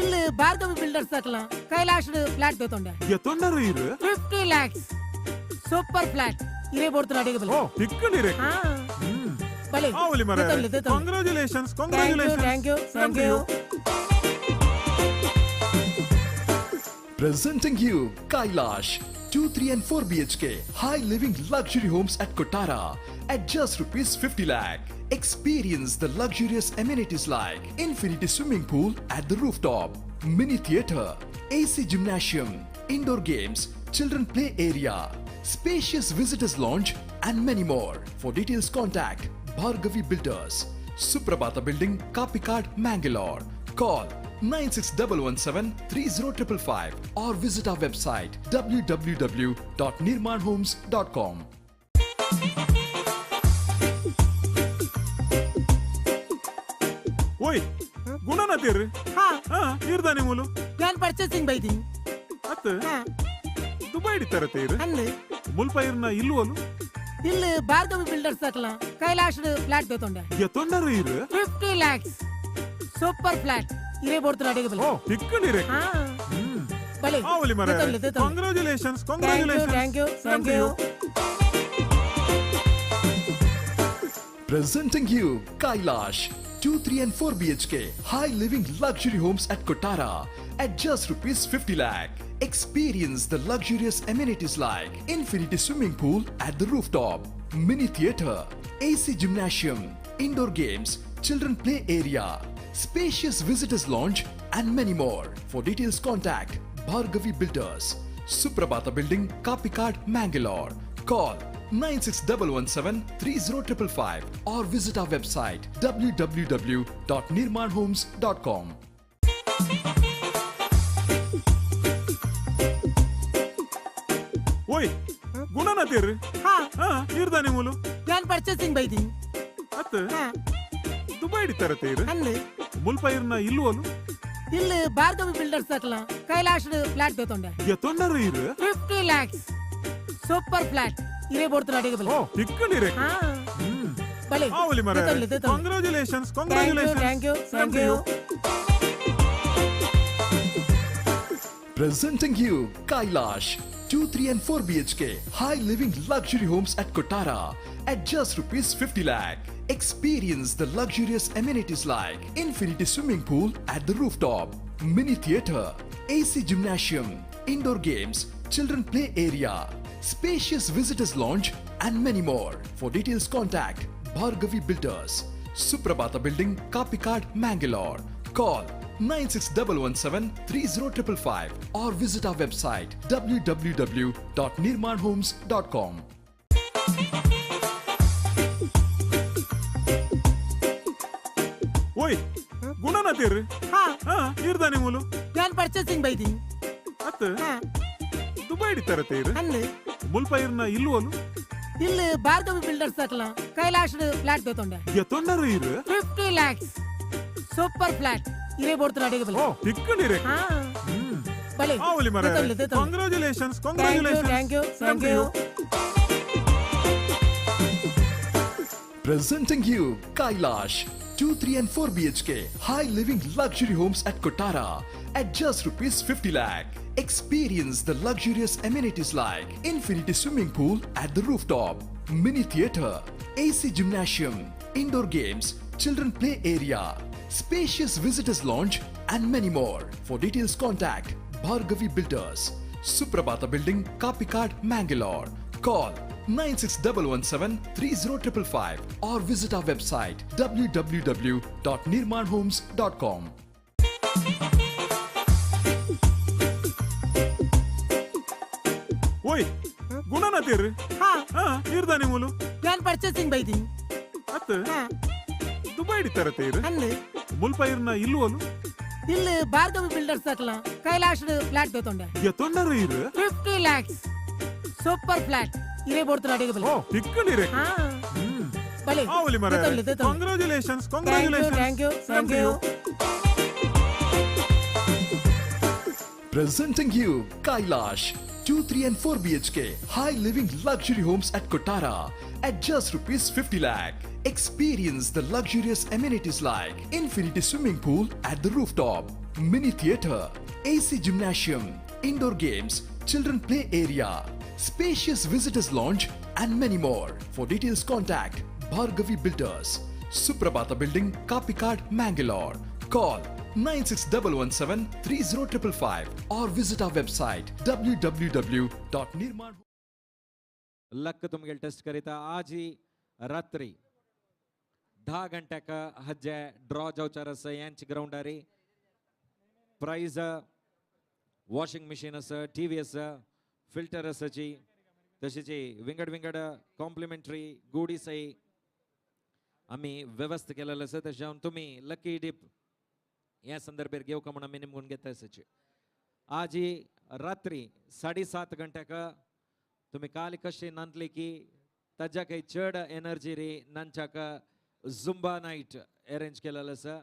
ಇಲ್ಲಿ ಭಾರ್ಗವಿ ಬಿಲ್ಡರ್ಸ್ ಹಾಕಲ ಕೈಲಾಶ್ ಫ್ಲಾಟ್ ಬೇತೊಂಡೆ ಎತ್ತೊಂಡರು ಇರು 50 lakhs ಸೂಪರ್ ಫ್ಲಾಟ್ ಇರೇ ಬೋಡ್ತು ಅಡಿಗೆ ಓ ಬಲೆ ತಿಕ್ಕಲಿರೆ ಹಾ ಬಲೆ ಆವಲಿ ಮರ congratulations congratulations thank you Presenting you Kailash 2, 3 and 4 BHK high living luxury homes at Kotara at just rupees 50 lakh. Experience the luxurious amenities like infinity swimming pool at the rooftop, mini theatre, AC gymnasium, indoor games, children play area, spacious visitors lounge and many more. For details contact Bhargavi Builders, Suprabhata Building, Kapikad, Mangalore. Call 9611730555 or visit our website www.nirmanhomes.com. ಓಯ್ ಗುಣನತೀರ್ರಿ ಹಾ ಹಾ ಇರ್ದಾನೆ ಮೂಲು plan purchasing ಬೈತೀನಿ ಅತ್ತ ಹಾ Dubai ತರತೀರ್ ಅಲ್ಲಿ ಮುಲ್ಪ ಇರ್ನ ಇಲ್ವೋಲು ಇಲ್ಲಿ ಭಾರ್ಗವಿ ಬಿಲ್ಡರ್ಸ್ ಹಾಕಲ ಕೈಲಾಶ್ ಫ್ಲಾಟ್ ಬೇತೊಂಡೆ ಎತ್ತೊಂಡರು ಇರು 50 lakhs ಸೂಪರ್ ಫ್ಲಾಟ್ ಇರೇ ಬೋಡ್ತು ಅಡಿಗೆ ಓ ಬಲೆ ತಿಕ್ಕಲಿರೆ ಹಾ ಬಲೆ ಆವಲಿ ಮರ congratulations thank you Presenting you Kailash 2, 3 and 4 BHK high living luxury homes at Kotara at just rupees 50 lakh. Experience the luxurious amenities like infinity swimming pool at the rooftop, mini theatre, AC gymnasium, indoor games, children play area, spacious visitors lounge and many more. For details contact Bhargavi Builders, Suprabhata Building, Kapikad, Mangalore. Call 9611730555 or visit our website www.nirmanhomes.com. गुणातीर हा हा इरदानी मुलं plan purchasing ಬೈದಿ ಅತ್ತ ಹಾ Dubai ತರತೀರ್ ಅಲ್ಲಿ ಮುಲ್ಪ ಇರ್ನ ಇಲ್ಲುವಲು ಇಲ್ಲಿ ಭಾರ್ಗವಿ ಬಿಲ್ಡರ್ಸ್ ಹಾಕಲ ಕೈಲಾಶ್ ಫ್ಲಾಟ್ ಬೇತೊಂಡೆ ಎತ್ತೊಂಡರು ಇರು 50 lakhs ಸೂಪರ್ ಫ್ಲಾಟ್ ಇರೇ ಬೋಡ್ತಾರೆ ಅಡಿಗೆ ಓ ಬಲೆ ತಿಕ್ಕಲಿರೆ ಹಾ ಬಲೆ ಆವಲಿ ಮರ congratulations congratulations thank you Presenting you Kailash, 2, 3 and 4 BHK high living luxury homes at Kotara at just rupees 50 lakh. Experience the luxurious amenities like infinity swimming pool at the rooftop, mini theatre, AC gymnasium, indoor games, children play area, spacious visitors lounge and many more. For details contact Bhargavi Builders, Suprabhata Building, Kapikad, Mangalore. Call 9611730555 or visit our website www.nirmanhomes.com. ಓಯ್ ಗುಣನಾತೀರ್ ಹಾ ಹಾ ಇರ್ದಾನಿ ಮುಲು plan purchasing ಬೈದಿ ಅತ್ತ ಹಾ Dubai ತರತೀರ್ ಅಲ್ಲಿ ಮುಲ್ಪ ಇರ್ನ ಇಲ್ಲುವಲು ಇಲ್ಲಿ ಭಾರ್ಗವಿ ಬಿಲ್ಡರ್ಸ್ ಹಾಕಲ ಕೈಲಾಶ್ ಫ್ಲಾಟ್ ಬೇತೊಂಡೆ ಎತ್ತೊಂಡರು ಇರು 50 lakhs ಸೂಪರ್ ಫ್ಲಾಟ್ ಇರೇ ಬೋಡ್ತಾರೆ ಅಡಿಗೆ ಬಲೆ ಓ ತಿಕ್ಕಲಿರೆ ಹಾ ಬಲೆ ಆವಲಿ ಮರ ತೆತ್ತೊಂಡೆ. Congratulations thank you Presenting you Kailash, 2, 3 and 4 BHK high living luxury homes at Kotara at just rupees 50 lakh. Experience the luxurious amenities like infinity swimming pool at the rooftop, mini theatre, AC gymnasium, indoor games, children play area, spacious visitors lounge and many more. For details contact Bhargavi Builders, Suprabhata Building, Kapikad, Mangalore. Call 9611730555 or visit our website www.nirmanhomes.com. ಓಯ್ ಗುಣನಾತೀರ್ ಹಾ ಹಾ ಇರ್ದಾನಿ ಮುಲು plan purchasing ಬೈದಿ ಅತ್ತ ಹಾ Dubai ತರತೀರ್ ಅಲ್ಲಿ ಮುಲ್ಪ ಇರ್ನ ಇಲ್ಲುವಲು ಇಲ್ಲಿ ಭಾರ್ಗವಿ ಬಿಲ್ಡರ್ಸ್ ಹಾಕಲ ಕೈಲಾಶ್ ಫ್ಲಾಟ್ ಬೇತೊಂಡೆ ಎತ್ತೊಂಡರು ಇರು 50 lakhs ಸೂಪರ್ ಫ್ಲಾಟ್ ಇರೇ ಬೋಡ್ತಾರೆ ಅಡಿಗೆ ಬಲೆ ಓ ತಿಕ್ಕಲಿರೆ ಹಾ ಬಲೆ ಆವಲಿ ಮರ ತೆತ್ತೊಂಡೆ. Congratulations thank you Presenting you Kailash, 2, 3 and 4 BHK high living luxury homes at Kotara at just rupees 50 lakh. Experience the luxurious amenities like infinity swimming pool at the rooftop, mini theatre, AC gymnasium, indoor games, children play area, spacious visitors lounge and many more. For details contact Bhargavi Builders, Suprabhata Building, Kapikad, Mangalore. Call 9611730555 or visit our website www.nirman. Luck तुमगे test करीता आज ही रात्री 10 घंटे का हज्जे draw जाऊचा रस यांची ग्राउंडारी prize washing machine अस TV अस filter असाची तशीची विंगड कॉम्प्लिमेंटरी गुडीस आम्ही व्यवस्था केलेलं असं तशा तुम्ही लकी डिप या संदर्भात घेऊ का म्हणून आम्ही निमगून घेत असायचे आज ही रात्री 7:30 घंटे का तुम्ही काल कशी नांदले की ताज्या काही चढ एनर्जी रे नांचाक झुंबा नाईट अरेंज केलेलं असं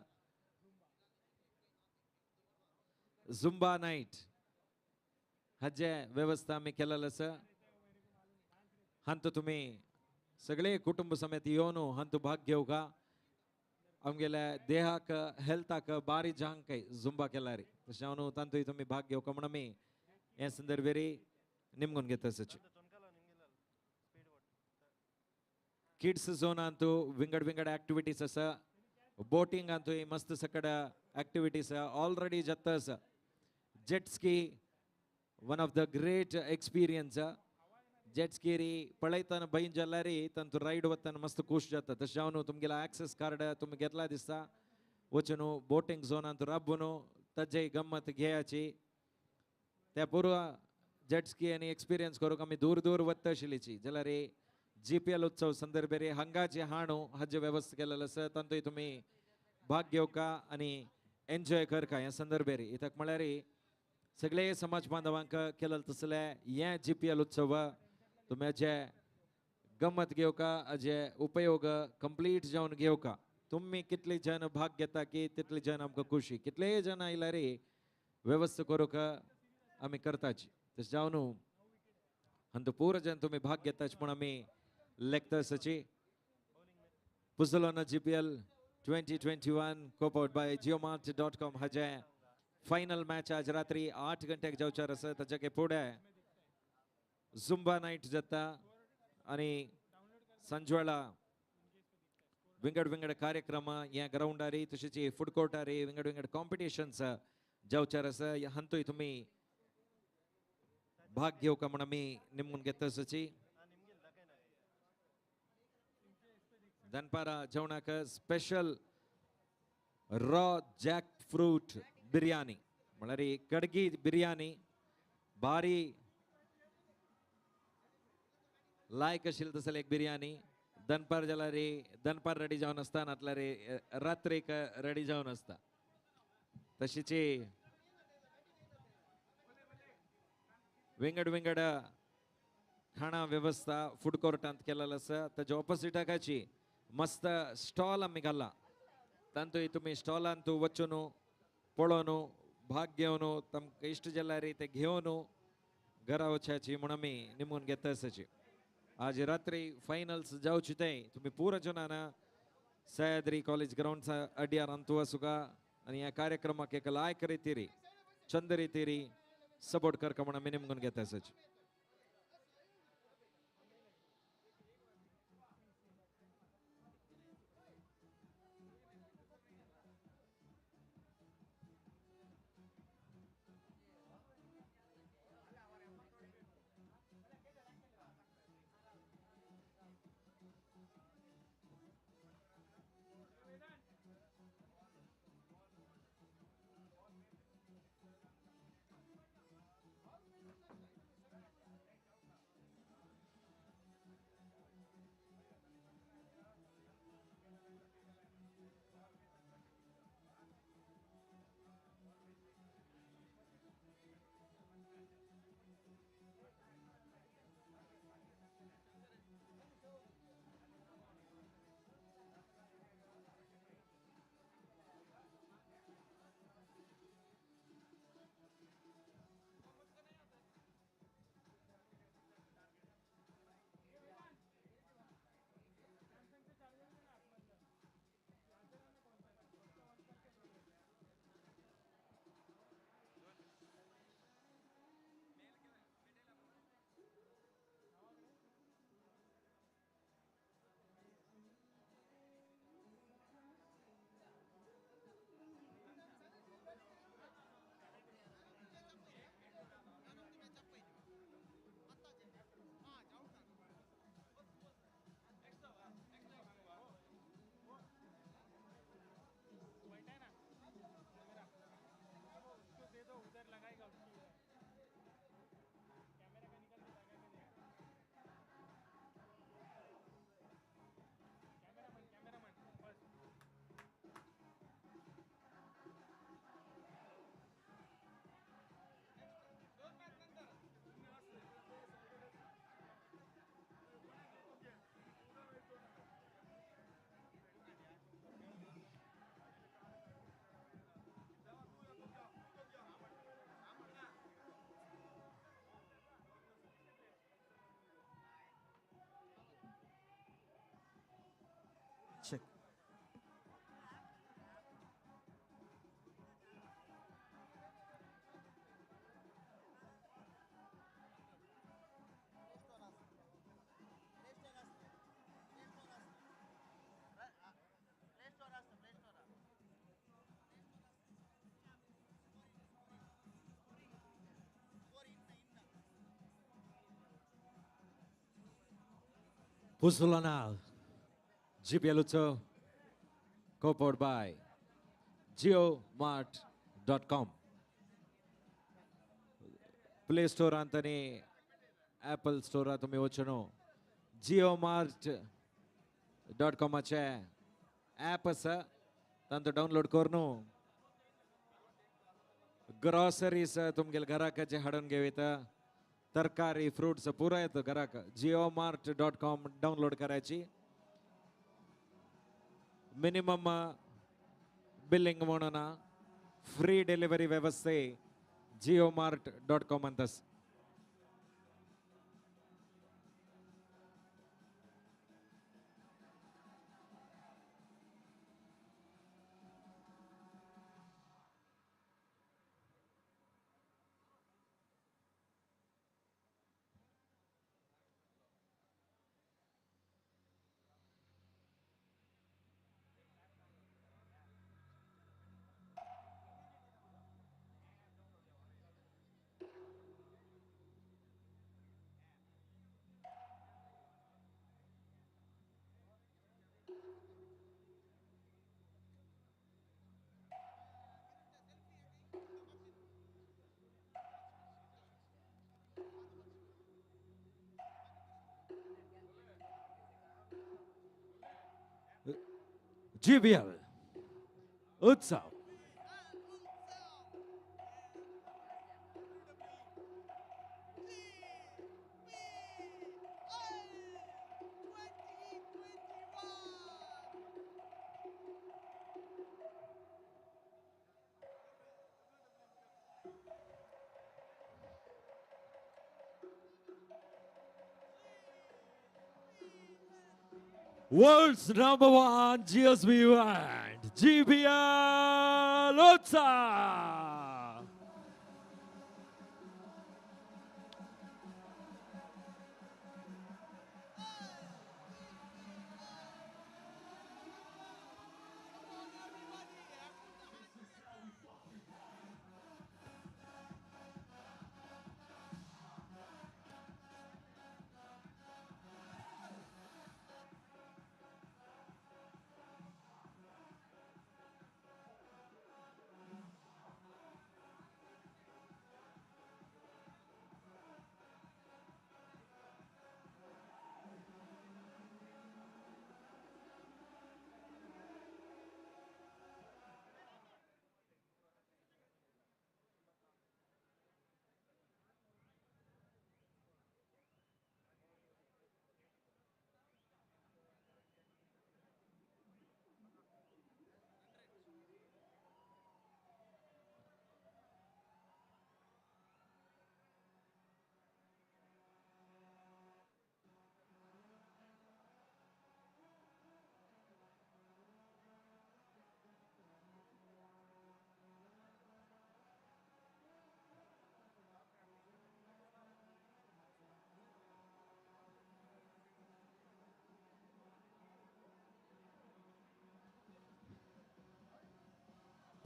झुंबा नाईट हाजे व्यवस्था आम्ही केलेलं असं हंत तुम्ही सगळे कुटुंब समेत येऊन हंत भाग घेऊ का आमगेल्या देहाक हेल्थाक बारी जांग काही झुंबा केला रे तशावनु तांतूय तुम्ही भाग घेऊ का म्हणून मी या संदर्भेरी निमगून घेत असच किड्स झोन अंतू विंगड ऍक्टिव्हिटीज अस बोटिंग अंतू मस्त सकड ऍक्टिव्हिटीज ऑलरेडी जत्तस jet ski one of the great experience jet ski री पळयताना भयन जाला रे तंतू राईड वताना मस्त खुश जाता तशावनु तुमगेला ऍक्सेस कार्ड तुम्ही घेतला दिसता वचनु बोटिंग झोन अंतू रब्बनु तजे गम्मत घेयाची त्या पूर्व जेट स्की आणि एक्सपीरियन्स करूक आम्ही दूर वत्त आशिल्लीची जाल्यार रे GPL उत्सव संदर्भे रे हंगाची हाणू हज व्यवस्था केलेलं असं तंतूय तुम्ही भाग घेऊ का आणि एन्जॉय कर का या संदर्भे रे इथं म्हळ्यार सगळे समाज बांधवांक केलेलं तसले हे GPL उत्सव तुम्ही अजय गंमत घेऊ का अजय उपयोग कंप्लीट जाऊन घेऊ का तुम्ही कितले जण भाग घेता की तितले जण आमकां खुशी कितले जण आयला रे व्यवस्था करू का आम्ही करताची तस जाऊन अंत पूर जण तुम्ही भाग घेताच पण आम्ही लेखताची पुसलोना GPL 2021 कोपोर्ट बाय jiomart.com हाजे फायनल मॅच आज रात्री 8 गंटेक जावचार आसा ताचे फुडें झुंबा नाईट जाता आणि संजवेळा विंगड विंगड कार्यक्रम या ग्राउंडारी तशीच फूड कोर्टारी विंगड विंगड कॉम्पिटिशन्स जावचार आसा हंतूय तुम्ही भाग घेऊ का म्हण आमी निमून घेताची दनपारा जेवणाक special raw jack fruit biryani म्हळ्यार कडगी बिर्याणी भारी लायक आशिल्ली तसली एक बिर्याणी दनपार जाला रे दनपार रेडी जावन आसता नातल्या रे रात्रीक रेडी जावन आसता तशीच विंगड विंगड खाणा व्यवस्था फूड कोर्टांत केलेलो आसा ताच्या ऑपोजिटाकाची मस्त स्टॉल आमी घाला तांतूय तुमी स्टॉलांत वचून पळोवन भाग घेवन तांकां इश्ट जाल्यार ते घेवन घरा वचची म्हण आमी निमून घेता आसाची आज रात्री फायनल्स जावची ते तुम्ही पूरा जनाना सह्याद्री कॉलेज ग्राउंड अड्यार अंतुवा सुगा आणि या कार्यक्रमाक एक लायक रितीरी चंद रितीरी सपोर्ट करका म्हण आमी निमून घेता आसाची check. Pusulana GPL उत्सव co-powered by jiomart.com play store अंतनी एप्पल स्टोर तुम्ही वचून jiomart.com ॲप आसा तांचो डावनलोड करून ग्रॉसरीज तुमगेल्या घराक जे हाडून घेवता तरकारी फ्रुट्स पुरा येतं घराक. JioMart.com डाउनलोड करायची. मिनिमम बिलिंग म्हणून फ्री डिलिव्हरी व्यवस्थे JioMart.com म्हणतस. GBL उत्सव. World's #1 GSB event, GBL Utsav.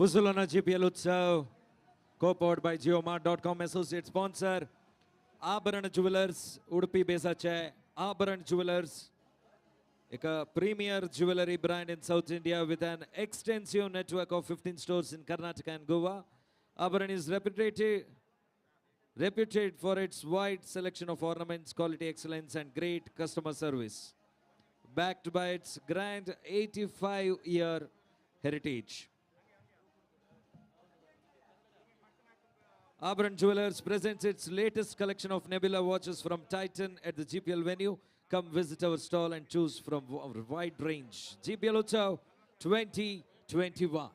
Pusulana GPL Utsav, co-powered by JioMart.com, associate sponsor, Abharan Jewelers, Udupi Besache, Abharan Jewelers, a premier jewelry brand in South India with an extensive network of 15 stores in Karnataka and Goa. Abharan is reputed for its wide selection of ornaments, quality excellence, and great customer service, backed by its grand 85-year heritage. Abharan Jewelers presents its latest collection of Nebula watches from Titan at the GPL venue. Come visit our stall and choose from our wide range. GPL Utsav 2021.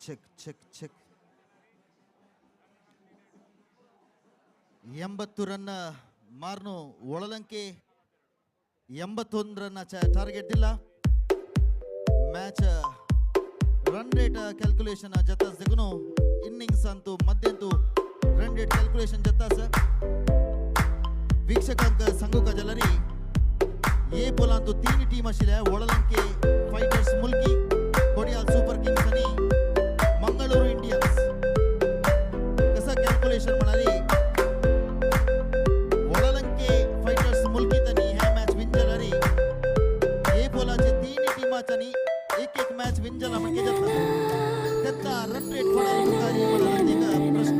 Check 80 run ಮಾರ್ನು Olalanke 81 run target ಇಲ್ಲ match run rate calculation ಜತ ಸಿಗುನು innings ಅಂತೂ ಮಧ್ಯಂತೂ run rate calculation ಜತ sir ವೀಕ್ಷಕಾಂಕ ಸಂಘಕ ಜಲರಿ ये बोला तो 3 टीम आशिल्या Olalanke fighters Mulki Kodiyal super kings आणि मंगळूरू इंडियन्स कसा कॅल्क्युलेशन म्हणाली वळलंके फायटर्स मुलकीतनी ह्या मॅच विन जाला रे हे बोलाचे 3 टीमांनी एक मॅच विन जाला म्हणजे जाता त्याचा रन रेट कोणाला मुखारी मला प्रश्न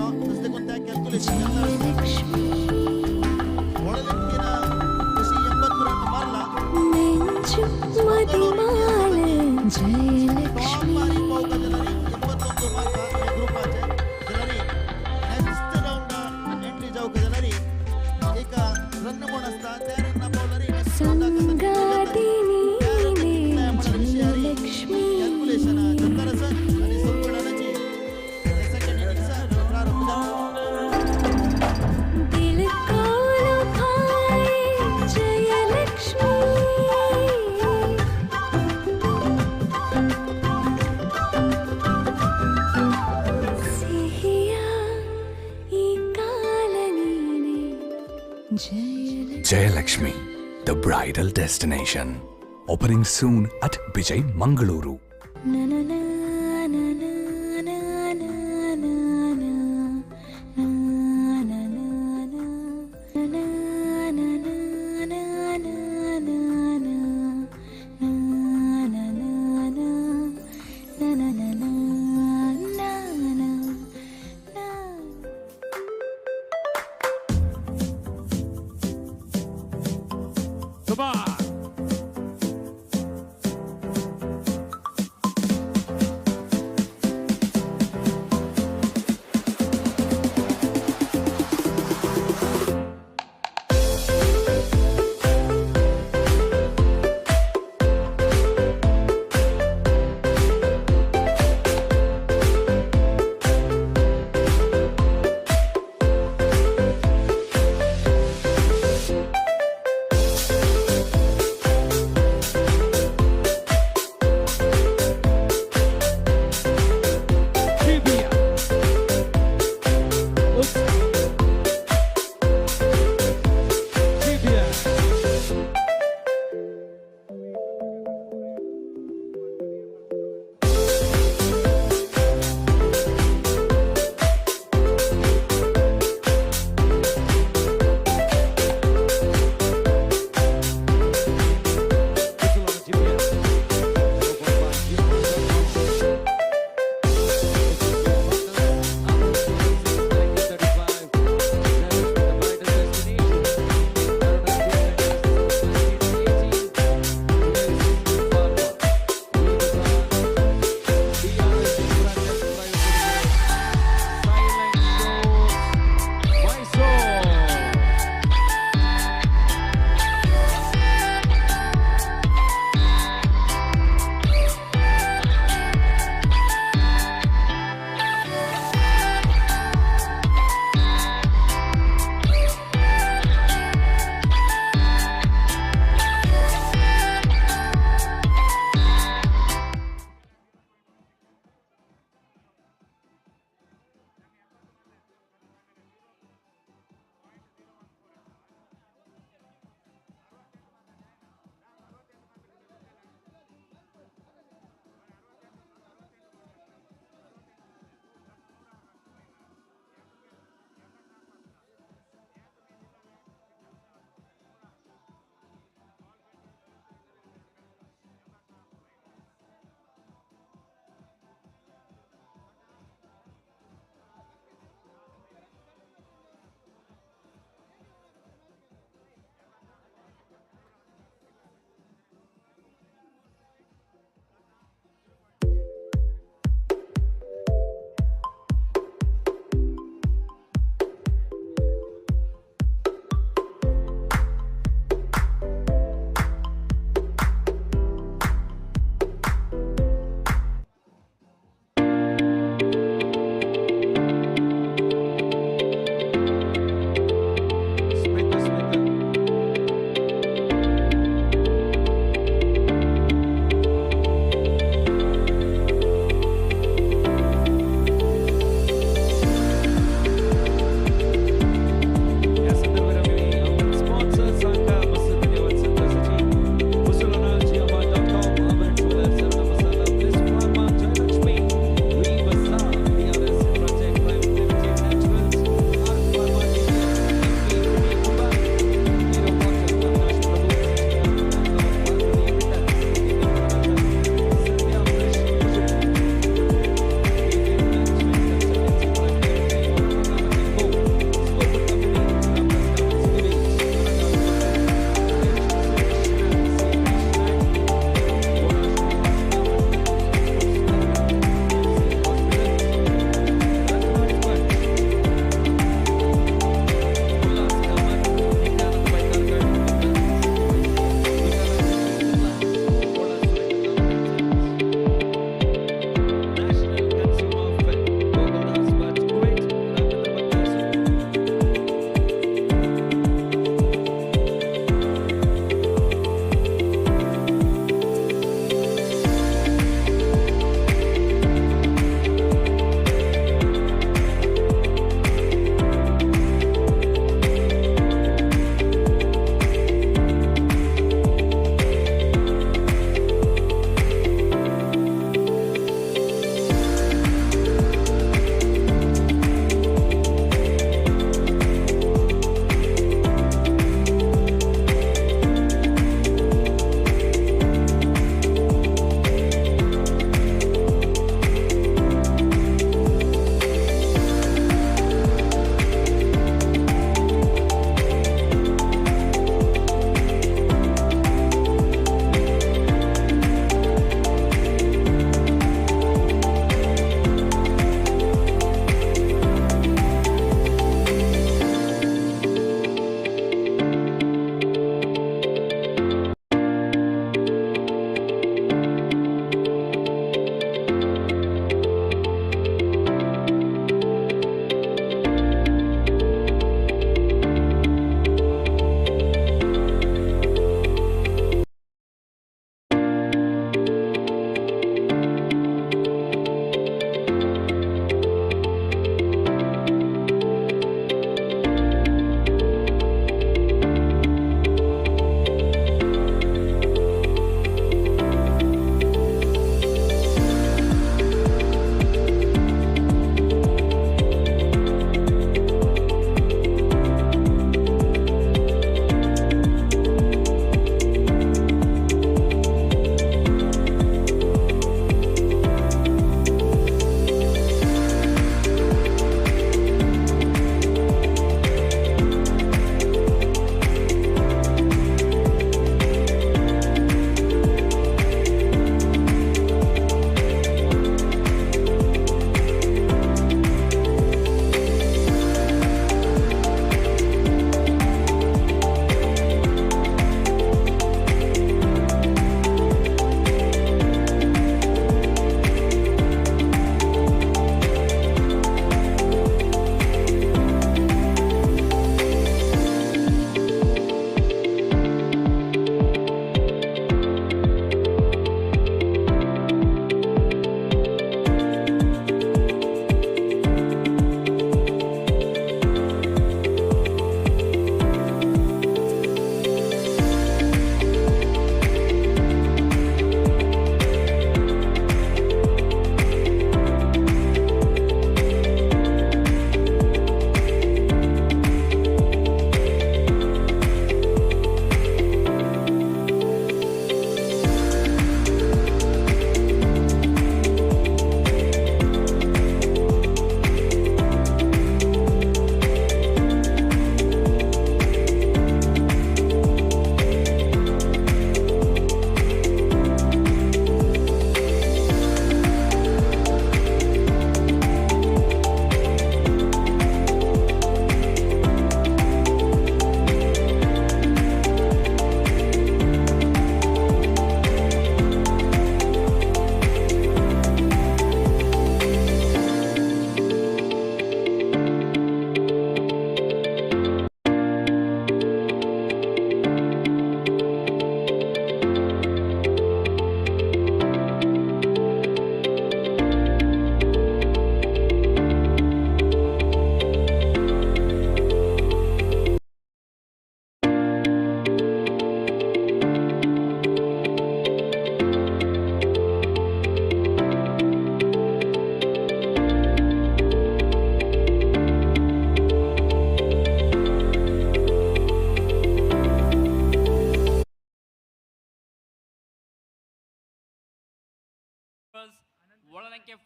Jayalakshmi, the bridal destination. Opening soon at Vijay Mangaluru. Come on.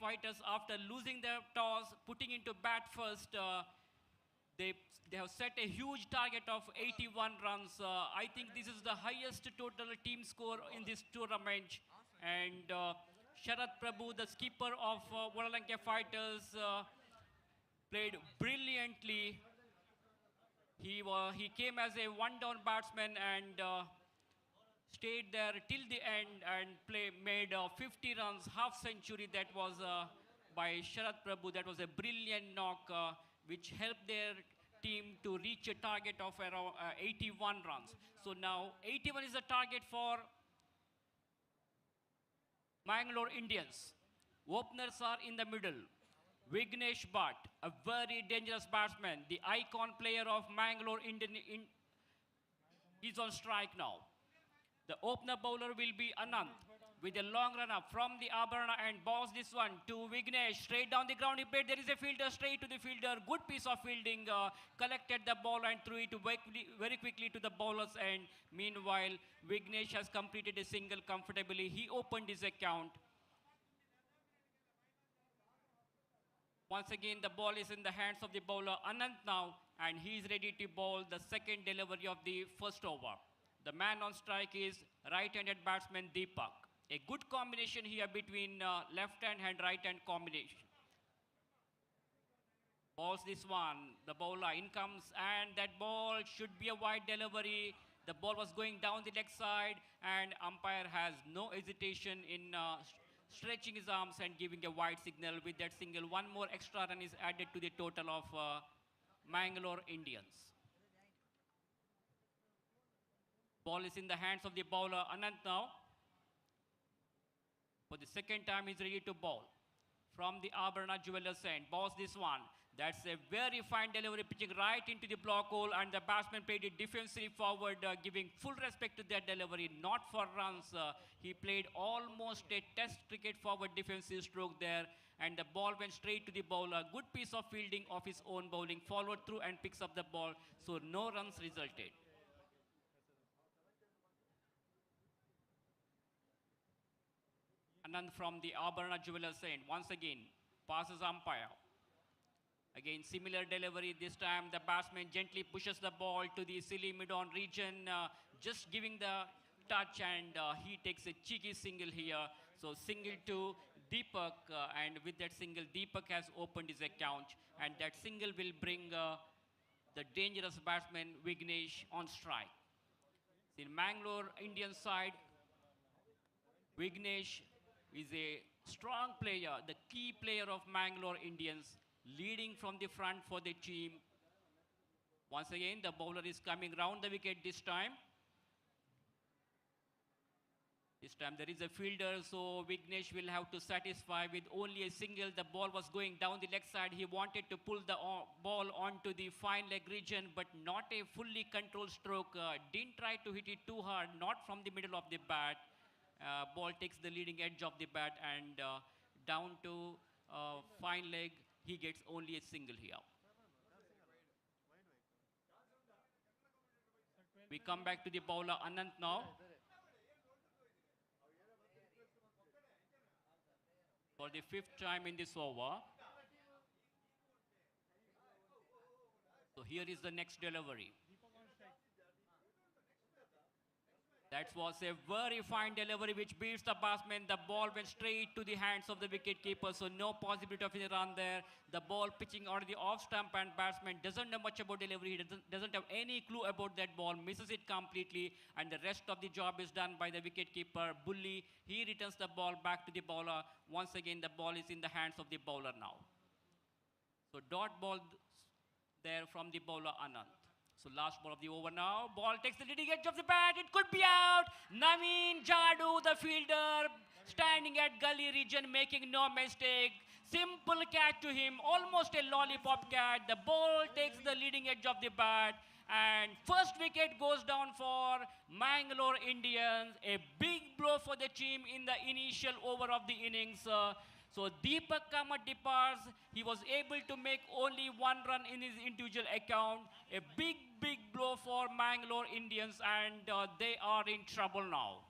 fighters, after losing their toss, putting into bat first, they have set a huge target of 81 runs. I think this is the highest total team score in this tournament. And Sharad Prabhu, the skipper of Wadalanke Fighters, played brilliantly. He came as a one-down batsman and stayed there till the end and made 50 runs, half century. That was by Sharad Prabhu. That was a brilliant knock which helped their team to reach a target of around 81 runs. So now 81 is the target for Mangalore Indians. Openers are in the middle. Vignesh Bhatt, a very dangerous batsman, the icon player of Mangalore Indian, is on strike now. The opener bowler will be Anand with a long run up from the Abharana and balls this one to Vignesh. Straight down the ground he played. There is a fielder straight to the fielder. Good piece of fielding. Collected the ball and threw it very quickly to the bowlers. And meanwhile, Vignesh has completed a single comfortably. He opened his account. Once again, the ball is in the hands of the bowler Anand now, and he is ready to bowl the second delivery of the first over. The man on strike is right-handed batsman Deepak. A good combination here between left-hand and right-hand combination. Balls this one, the bowler in comes, and that ball should be a wide delivery. The ball was going down the leg side, and umpire has no hesitation in stretching his arms and giving a wide signal. With that single, one more extra run is added to the total of Mangalore Indians. Ball is in the hands of the bowler Anand now. For the second time, he's ready to bowl. From the Abharana Jewelers end, balls this one. That's a very fine delivery, pitching right into the block hole, and the batsman played it defensively forward, giving full respect to that delivery, not for runs. He played almost a test cricket forward defensive stroke there, and the ball went straight to the bowler. Good piece of fielding of his own bowling, followed through and picks up the ball, so no runs resulted. Anand from the Abharana Jewelers end, once again, passes umpire. Again, similar delivery. This time, the batsman gently pushes the ball to the silly mid-on region, just giving the touch, and he takes a cheeky single here. So, single to Deepak, and with that single, Deepak has opened his account, and that single will bring the dangerous batsman Vignesh on strike. In Mangalore Indian side, Vignesh is a strong player, the key player of Mangalore Indians, leading from the front for the team. Once again, the bowler is coming round the wicket this time. This time there is a fielder, so Vignesh will have to satisfy with only a single. The ball was going down the leg side. He wanted to pull the ball onto the fine leg region, but not a fully controlled stroke. Didn't try to hit it too hard, not from the middle of the bat. Ball takes the leading edge of the bat, and down to fine leg. He gets only a single here. We come back to the bowler Anand now. For the fifth time in this over. So here is the next delivery. That was a very fine delivery which beats the batsman. The ball went straight to the hands of the wicketkeeper, so no possibility of a run there. The ball pitching on the off stump, and batsman doesn't know much about delivery. He doesn't have any clue about that ball, misses it completely, and the rest of the job is done by the wicketkeeper, Bully. He returns the ball back to the bowler. Once again, the ball is in the hands of the bowler now. So dot ball there from the bowler Anand. So last ball of the over now. Ball takes the leading edge of the bat. It could be out. Naveen Jadu, the fielder, standing at gully region, making no mistake. Simple catch to him, almost a lollipop catch. The ball takes the leading edge of the bat. And first wicket goes down for Mangalore Indians. A big blow for the team in the initial over of the innings. So Deepak Kamath departs. He was able to make only one run in his individual account. A big blow for Mangalore Indians, and they are in trouble now.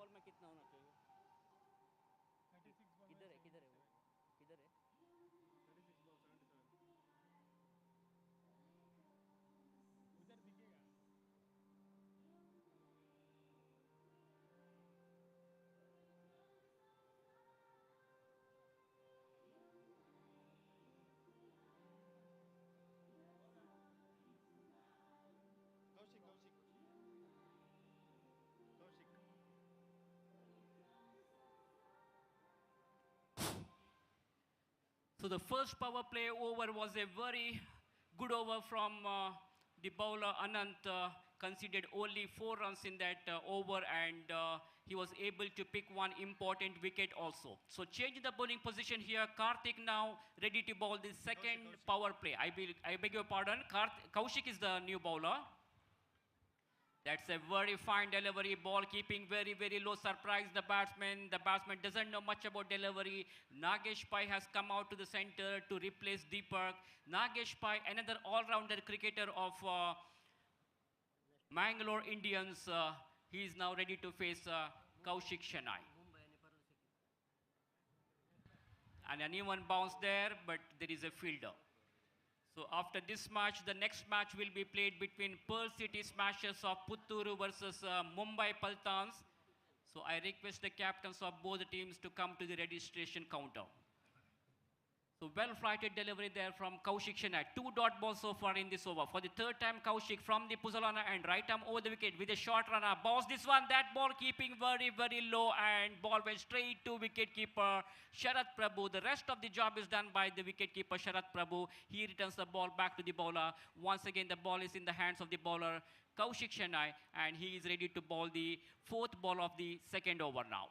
Ball में कितना होना चाहिए? किधर है किधर है वो? किधर है? Kaushik Kaushik Kaushik So the first power play over was a very good over from the bowler Anant. Conceded only 4 runs in that over, and he was able to pick one important wicket also. So changing the bowling position here, Karthik now ready to bowl the second power play. I beg your pardon, Kaushik is the new bowler. That's a very fine delivery, ball keeping very, very low, surprise the batsman. The batsman doesn't know much about delivery. Nagesh Pai has come out to the center to replace Deepak. Nagesh Pai, another all-rounder cricketer of Mangalore Indians. He is now ready to face Kaushik Shanai. And an even bounce there, but there is a fielder. So after this match, the next match will be played between Pearl City Smashers of Putturu versus Mumbai Paltans. So I request the captains of both the teams to come to the registration counter. So well-flighted delivery there from Kaushik Shanai. 2 dot balls so far in this over. For the third time, Kaushik from the Puzalana and right arm over the wicket with a short runner. Bounce this one, that ball keeping very, very low, and ball went straight to wicketkeeper Sharath Prabhu. The rest of the job is done by the wicketkeeper Sharath Prabhu. He returns the ball back to the bowler. Once again, the ball is in the hands of the bowler Kaushik Shanai, and he is ready to bowl the 4th ball of the second over now.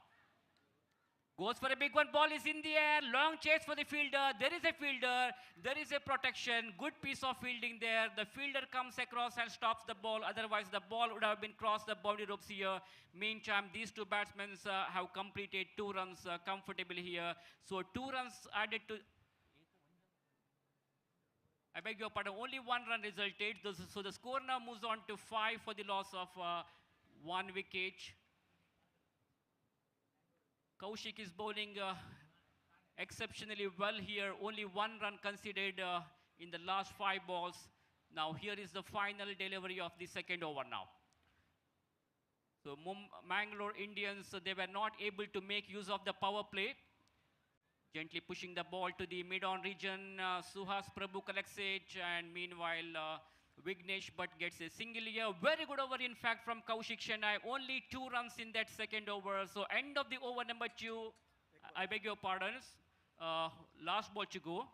Goes for a big one, ball is in the air, long chase for the fielder, there is a fielder, there is a protection, good piece of fielding there. The fielder comes across and stops the ball, otherwise the ball would have been crossed the boundary ropes here. Meantime, these two batsmen have completed 2 runs comfortably here. So 2 runs added to... I beg your pardon, only 1 run resulted. So the score now moves on to 5 for the loss of 1 wicket. Kaushik is bowling exceptionally well here. Only 1 run conceded in the last 5 balls. Now here is the final delivery of the second over now. So Mangalore Indians, they were not able to make use of the power play. Gently pushing the ball to the mid-on region. Suhas Prabhu collects it, and meanwhile Vignesh Bhatt gets a single here. Very good over, in fact, from Kaushik Shanai. Only 2 runs in that second over. So end of the over number 2. I beg your pardons. Last ball to go.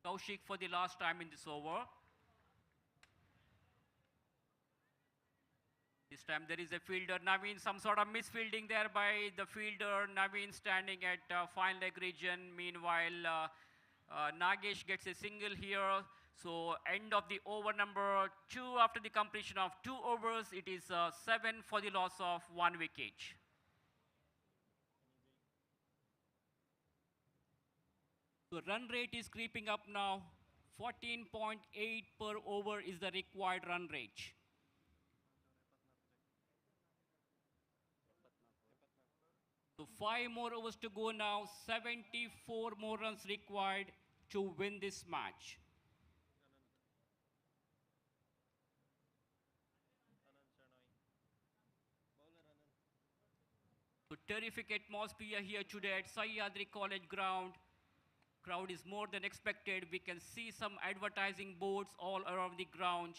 Kaushik for the last time in this over. This time there is a fielder, Naveen, some sort of misfielding there by the fielder. Naveen standing at fine leg region. Meanwhile, Nagesh gets a single here. So end of the over number 2 after the completion of 2 overs. It is 7 for the loss of 1 wicket. So run rate is creeping up now. 14.8 per over is the required run rate. So 5 more overs to go now. 74 more runs required to win this match. So terrific atmosphere here today at Sahyadri College ground. Crowd is more than expected. We can see some advertising boards all around the ground.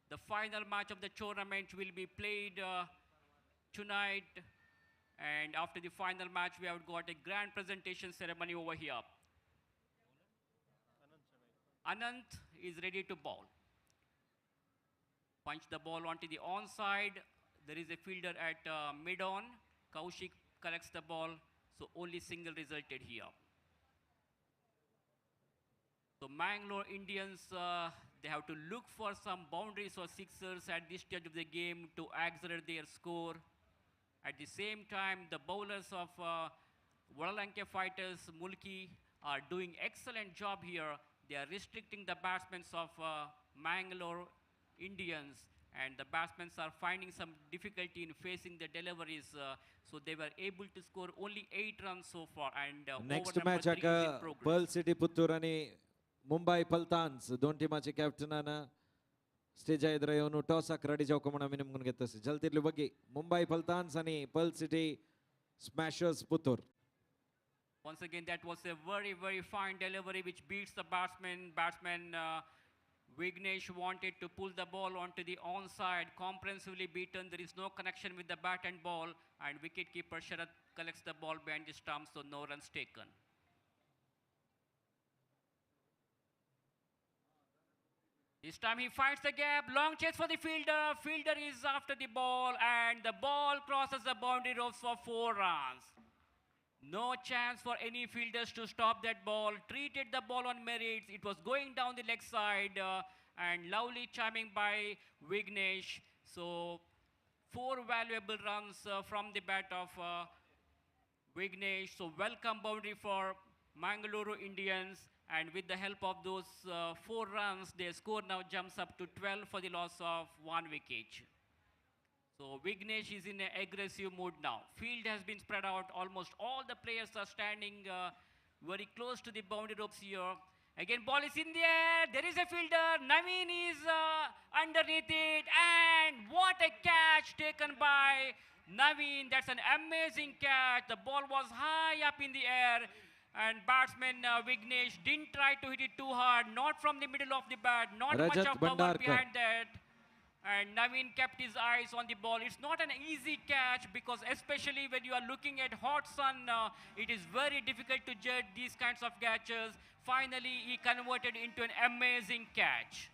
The final match of the tournament will be played tonight. And after the final match, we have got a grand presentation ceremony over here. Anant is ready to bowl. Punch the ball onto the onside. There is a fielder at mid-on. Kaushik collects the ball. So only single resulted here. So Mangalore Indians, they have to look for some boundaries or sixers at this stage of the game to accelerate their score. At the same time, the bowlers of Wadalanke fighters, Mulki, are doing excellent job here. They are restricting the batsmen of Mangalore Indians, and the batsmen are finding some difficulty in facing the deliveries. So they were able to score only 8 runs so far, and next over number match 3 is in हाका progress. Perl city Puttur आणि मुंबई पल्तान्स दोन टीमाचे कॅप्टनान stage एದುರು येवन toss ready जावक म्हण आमी निमगून घेता जलतिर्ली बग्गी मुंबई पल्तान्स आणि pearl city smashers Puttur. Once again, that was a very, very fine delivery which beats the batsman. Vignesh wanted to pull the ball onto the onside, comprehensively beaten. There is no connection with the bat and ball, and wicketkeeper Sharad collects the ball behind the stumps, so no runs taken. This time he finds the gap, long chase for the fielder. Fielder is after the ball, and the ball crosses the boundary ropes for 4 runs. No chance for any fielders to stop that ball. Treated the ball on merits. It was going down the leg side, and lovely chiming by Vignesh. So 4 valuable runs from the bat of Vignesh. So welcome boundary for Mangalore Indians. And with the help of those 4 runs, their score now jumps up to 12 for the loss of 1 wicket. So Vignesh is in an aggressive mood now. Field has been spread out. Almost all the players are standing very close to the boundary ropes here. Again, ball is in the air. There is a fielder. Naveen is underneath it. And what a catch taken by Naveen. That's an amazing catch. The ball was high up in the air. And batsman Vignesh didn't try to hit it too hard. Not from the middle of the bat. Not much Rajat of power Bhandarkar. behind that. And Naveen kept his eyes on the ball. It's not an easy catch because especially when you are looking at hot sun, it is very difficult to judge these kinds of catches. Finally, he converted into an amazing catch.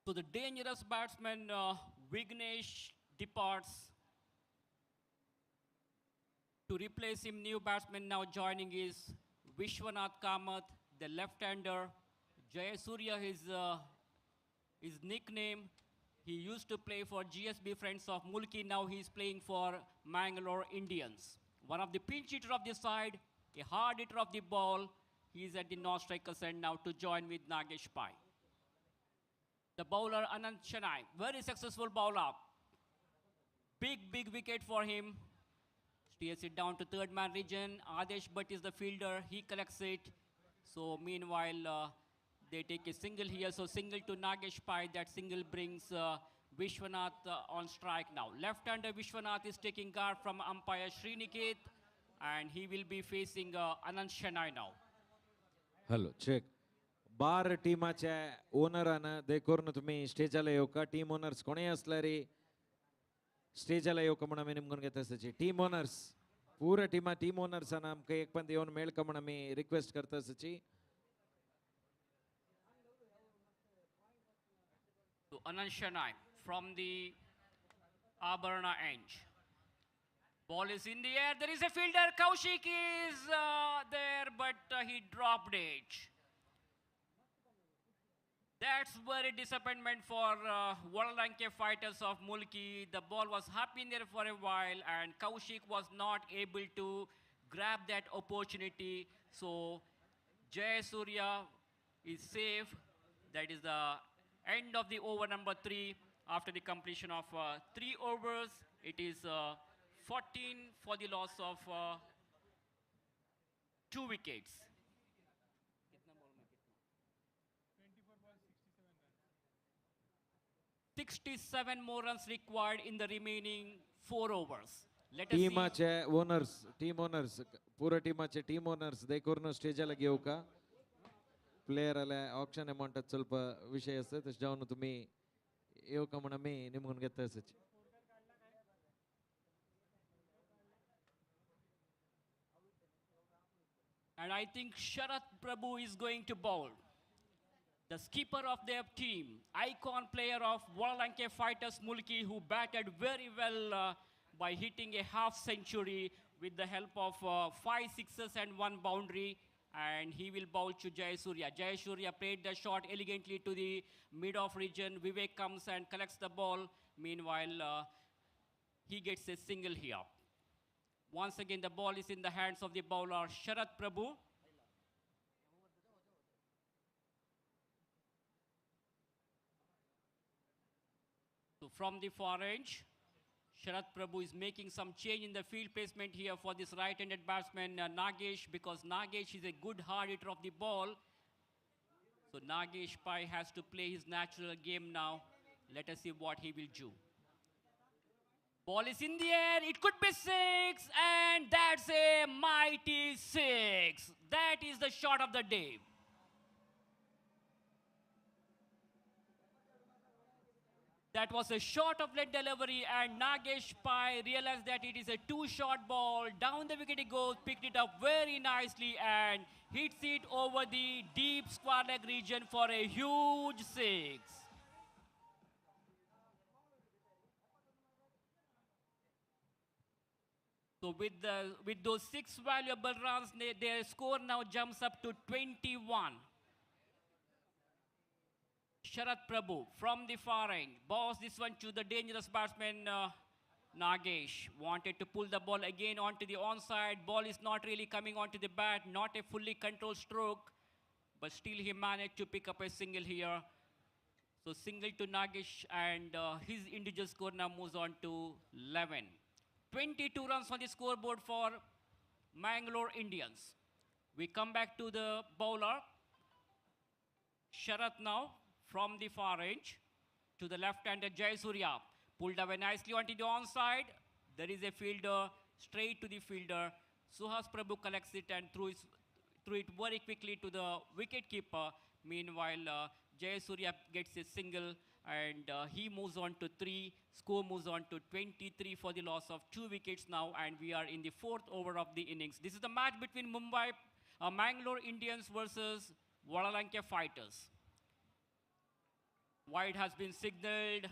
So the dangerous batsman Vignesh departs. To replace him, new batsman now joining is Vishwanath Kamath, the left-hander. Jayasuriya is his nickname. He used to play for GSB Friends of Mulki. Now he's playing for Mangalore Indians. One of the pinch hitter of the side, a hard hitter of the ball. He's at the non-striker's end now to join with Nagesh Pai. The bowler Anand Shanai, very successful bowler. Big wicket for him. Steers it down to third man region. Adesh Bhatt is the fielder. He collects it. So meanwhile, they take a single here. So single to Nagesh Pai. That single brings Vishwanath on strike now. Left-hander Vishwanath is taking guard from umpire Sriniket. And he will be facing Anand Shanai now. Hello check बार टीमाच्या ओनरान देखोरून तुम्ही स्टेजाला येऊ का team owners कोणी असला रे स्टेजाला येऊ का म्हणून आम्ही निमगून घेत असायची टीम ओनर्स पूरा टीमा टीम ओनर्सांना आमकां एक पण येवन मेळ का म्हणून आम्ही रिक्वेस्ट करता असायची. So Anand Shanai from the Abarna end. Ball is in the air. There is a fielder. Kaushik is there, but he dropped it. That's very disappointment for Wadalanke fighters of Mulki. The ball was up in there for a while, and Kaushik was not able to grab that opportunity. So Jay Surya is safe. That is the end of the over number 3 after the completion of 3 overs. It is 14 for the loss of 2 wickets. 67 more runs required in the remaining 4 overs. Let us see. टीमाचे owners team owners पूरा टीमाचे team owners देखोरून स्टेजाला घेऊ का player आले option amount ಸ್ವಲ್ಪ ವಿಷಯ असते त्याच्यावरून तुम्ही येऊ का म्हणून आम्ही निमगून घेता असायची. I think Sharat Prabhu is going to bowl. The skipper of their team, icon player of Walalanke Fighters Mulki, who batted very well by hitting a half century with the help of 5 sixes and 1 boundary. And he will bowl to Jayasurya. Jayasurya played the shot elegantly to the mid-off region. Vivek comes and collects the ball. Meanwhile, he gets a single here. Once again, the ball is in the hands of the bowler, Sharat Prabhu. So from the far range, Sharat Prabhu is making some change in the field placement here for this right-handed batsman, Nagesh, because Nagesh is a good hard hitter of the ball. So Nagesh Pai has to play his natural game now. Let us see what he will do. Ball is in the air, it could be 6, and that's a mighty 6. That is the shot of the day. That was a short of leg delivery, and Nagesh Pai realized that it is a 2-shot ball. Down the wicket he goes, picked it up very nicely and hits it over the deep square leg region for a huge 6. So with those 6 valuable runs, their score now jumps up to 21. Sharat Prabhu from the far end bowls this one to the dangerous batsman Nagesh. Wanted to pull the ball again onto the onside. Ball is not really coming onto the bat, not a fully controlled stroke, but still he managed to pick up a single here. So single to Nagesh, and his individual score now moves on to 11. 22 runs on the scoreboard for Mangalore Indians. We come back to the bowler, Sharat now from the far range to the left-hander Jayasurya. Pulled away nicely onto the onside. There is a fielder, straight to the fielder. Suhas Prabhu collects it and threw it very quickly to the wicket-keeper. Meanwhile, Jayasurya gets a single, and he moves on to 3. Score moves on to 23 for the loss of 2 wickets now, and we are in the 4th over of the innings. This is the match between Mangalore Indians versus Walalanke Fighters. Wide has been signaled.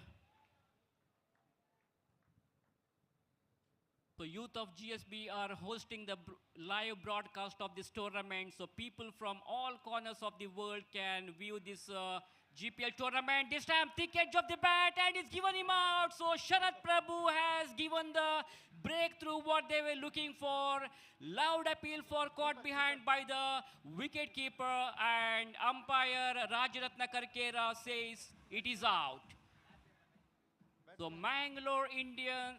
So youth of GSB are hosting the live broadcast of this tournament. So people from all corners of the world can view this GPL tournament. This time, thick edge of the bat, and it's given him out. So Sharat Prabhu has given the breakthrough what they were looking for. Loud appeal for caught behind by the wicketkeeper, and umpire Rajaratna Karkera says it is out. So Mangalore Indians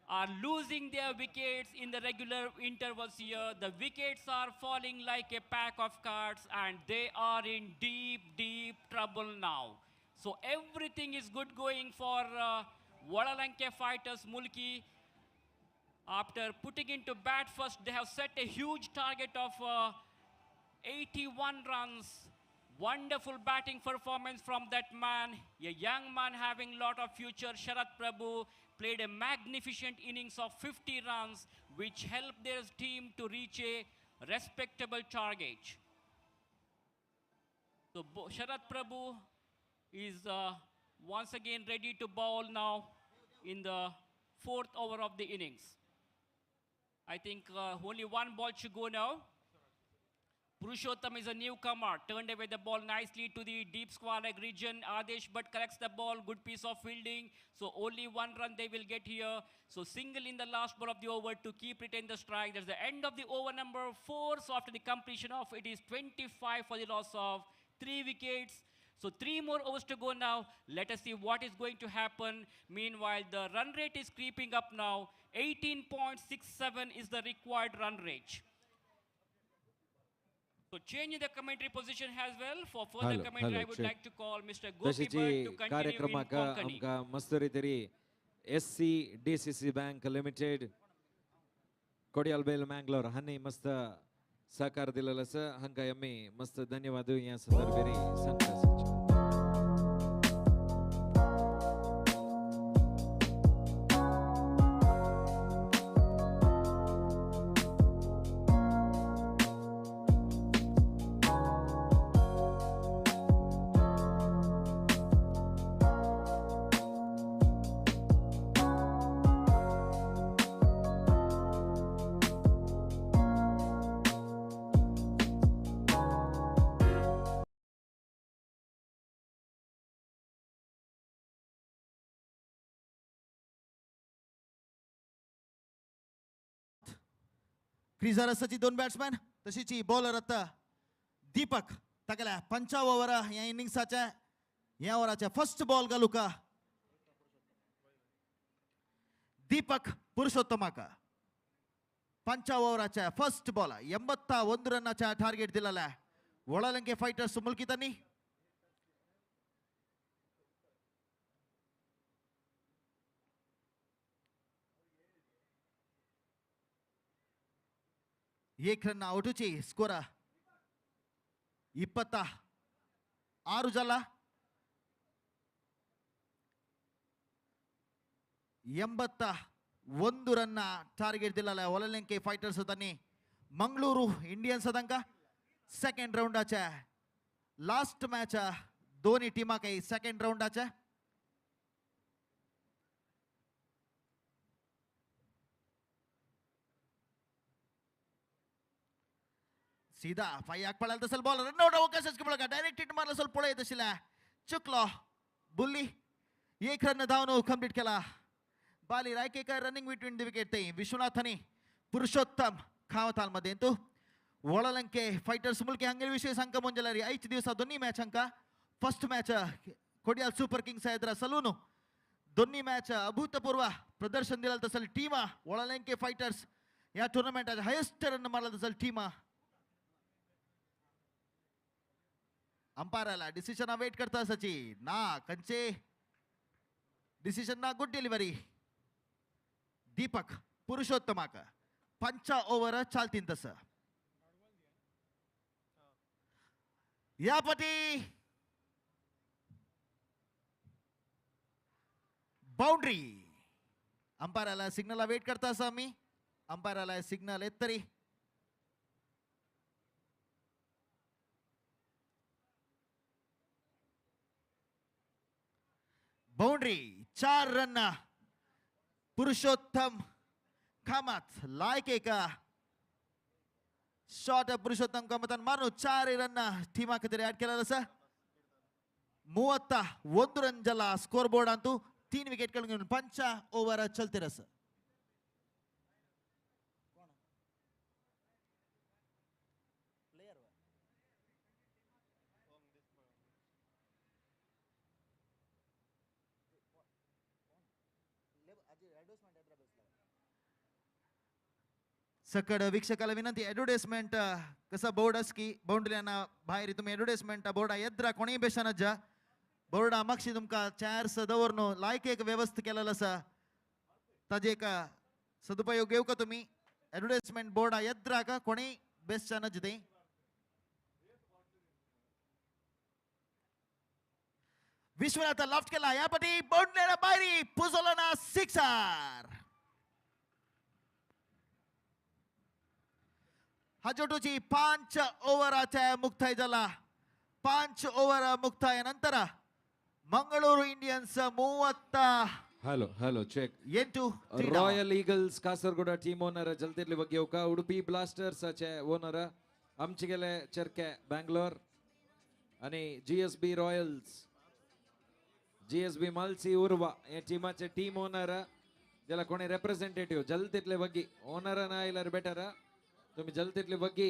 are losing their wickets in the regular intervals here. The wickets are falling like a pack of cards, and they are in deep, deep trouble now. So everything is good going for Walalanke Fighters Mulki. After putting into bat first, they have set a huge target of 81 runs. Wonderful batting performance from that man, a young man having lot of future. Sharat Prabhu played a magnificent innings of 50 runs, which helped their team to reach a respectable target. So Sharat Prabhu is once again ready to bowl now in the 4th over of the innings. I think only 1 ball should go now. Purushottam is a newcomer, turned away the ball nicely to the deep square leg region. Adesh Bhatt collects the ball, good piece of fielding. So only 1 run they will get here. So single in the last ball of the over to keep retain the strike. That's the end of the over number 4. So after the completion of it is 25 for the loss of 3 wickets. So 3 more overs to go now. Let us see what is going to happen. Meanwhile, the run rate is creeping up now. 18.67 is the required run rate. So changing the commentary position as well. For further commentary, I would like to call Mr. Gopi Bhatt to continue in कार्यक्रमाक Konkani. आमका मस्त रीतीरी SC DCC Bank Limited कोडियालबेल Mangalore हानी मस्त सहकार दिलेलं असं हांका आम्ही मस्त धन्यवाद या संदर्भेरी सांगता क्रीजार आसाची दोन बॅट्समॅन तशीची बॉलर आता दीपक तागेल्या 5 ओव्हर ह्या इनिंग्साच्या ह्या ओव्हराच्या फर्स्ट बॉल घालूका दीपक पुरुषोत्तमाक 5 ओव्हराच्या फर्स्ट बॉल 81 रनाच्या ಟಾರ್ಗೆಟ್ दिलेला ಒಳಲಂಕೆ ಫೈಟರ್ಸ್ ಮುಲ್ಕಿತನಿ एक रन ಔಟುಚಿ ಸ್ಕೋರ್ 26 झाला 81 रन ಟಾರ್ಗೆಟ್ दिलेला ಒಳಲಂಕೆ ಫೈಟರ್ಸ್ त्यांनी मंगळूरू इंडियन्स तांकां सेकंड राउंडाच्या लास्ट मॅच दोन्ही टीमा काही सेकंड राउंडाच्या सीधा फायाक पळाल तसल बॉल रनआउट अवकाशच केवळ डायरेक्ट हिट मारला सल पळय तशिला चुकलो बुल्ली एक रन धावन कंप्लीट केला बाली रायकेकर रनिंग बिटवीन द विकेट ते विश्वनाथनी पुरुषोत्तम खावताल मध्ये तो ಒಳಲಂಕೆ ಫೈಟರ್ಸ್ ಮುಲ್ಕಿ ಹಂಗೆ ವಿಷಯ ಸಂಕ ಮುಂಜಾರಿ 5 ದಿವಸ दोन्ही मॅच अंका first match Kodiyal super kings ಎದುರ सलून दोन्ही मॅच अभूतपूर्व प्रदर्शन दिलं तसल टीम ಒಳಲಂಕೆ फायटर्स या टुर्नामेंटाच्या हायेस्ट रन मारला तसल टीम अंपायरला डिसिजन वेट करता असाची ना कंचे डिसिजन ना गुड डिलिव्हरी दीपक पुरुषोत्तमाक 5 ओव्हर चालतीन तसं यापटी बाउंड्री अंपायरला सिग्नल वेट करता असा मी अंपायरला सिग्नल येत तरी बाउंड्री 4 रन पुरुषोत्तम कामत लायक एका शॉट पुरुषोत्तम कामतन मारून 4 रन टीमा तरी ऍड केलेला असा 31 रन झाला स्कोर बोर्ड अंतू 3 विकेट कडून घेऊन 5 ओव्हर चलते रस सकड वीक्षकाला विनंती ऍडव्हर्टाइजमेंट कसा बोर्ड अस की बाउंड्रीना बाहेर तुम्ही ऍडव्हर्टाइजमेंट बोर्ड येद्रा कोणी बेशान जा बोर्ड मागशी तुमका चेअर्स दवरनो लायक एक व्यवस्था केलेला असा ताजे एक सदुपयोग घेऊ का तुम्ही ऍडव्हर्टाइजमेंट बोर्ड येद्रा का कोणी बेशान जते विश्वनाथ लॉफ्ट केला यापटी बाउंड्रीला बाहेरी पुजोलना सिक्सर हजोटूची 5 ओव्हराच्या मुक्ताई झाला 5 ओव्हर मुक्ताई नंतर Mangaluru Indians 30 hello hello check 8 royal eagles Kasaragod team owner ಜಲ್ತಿರ್ಲಿ ಬಗ್ಗೆ ಹೋಗ ಉಡುಪಿ ಬ್ಲಾಸ್ಟರ್ಸ್ चे ओनर आमचेगेले चरके बँगलोर आणि जीएसबी रॉयल्स जीएसबी मालसी उर्वा या टीमाचे टीम ओनर ज्याला कोणी रिप्रेझेंटेटिव्ह जलतितले बग्गी ओनर ना आयल्यार बेटर तुम्ही जलतितले बग्गी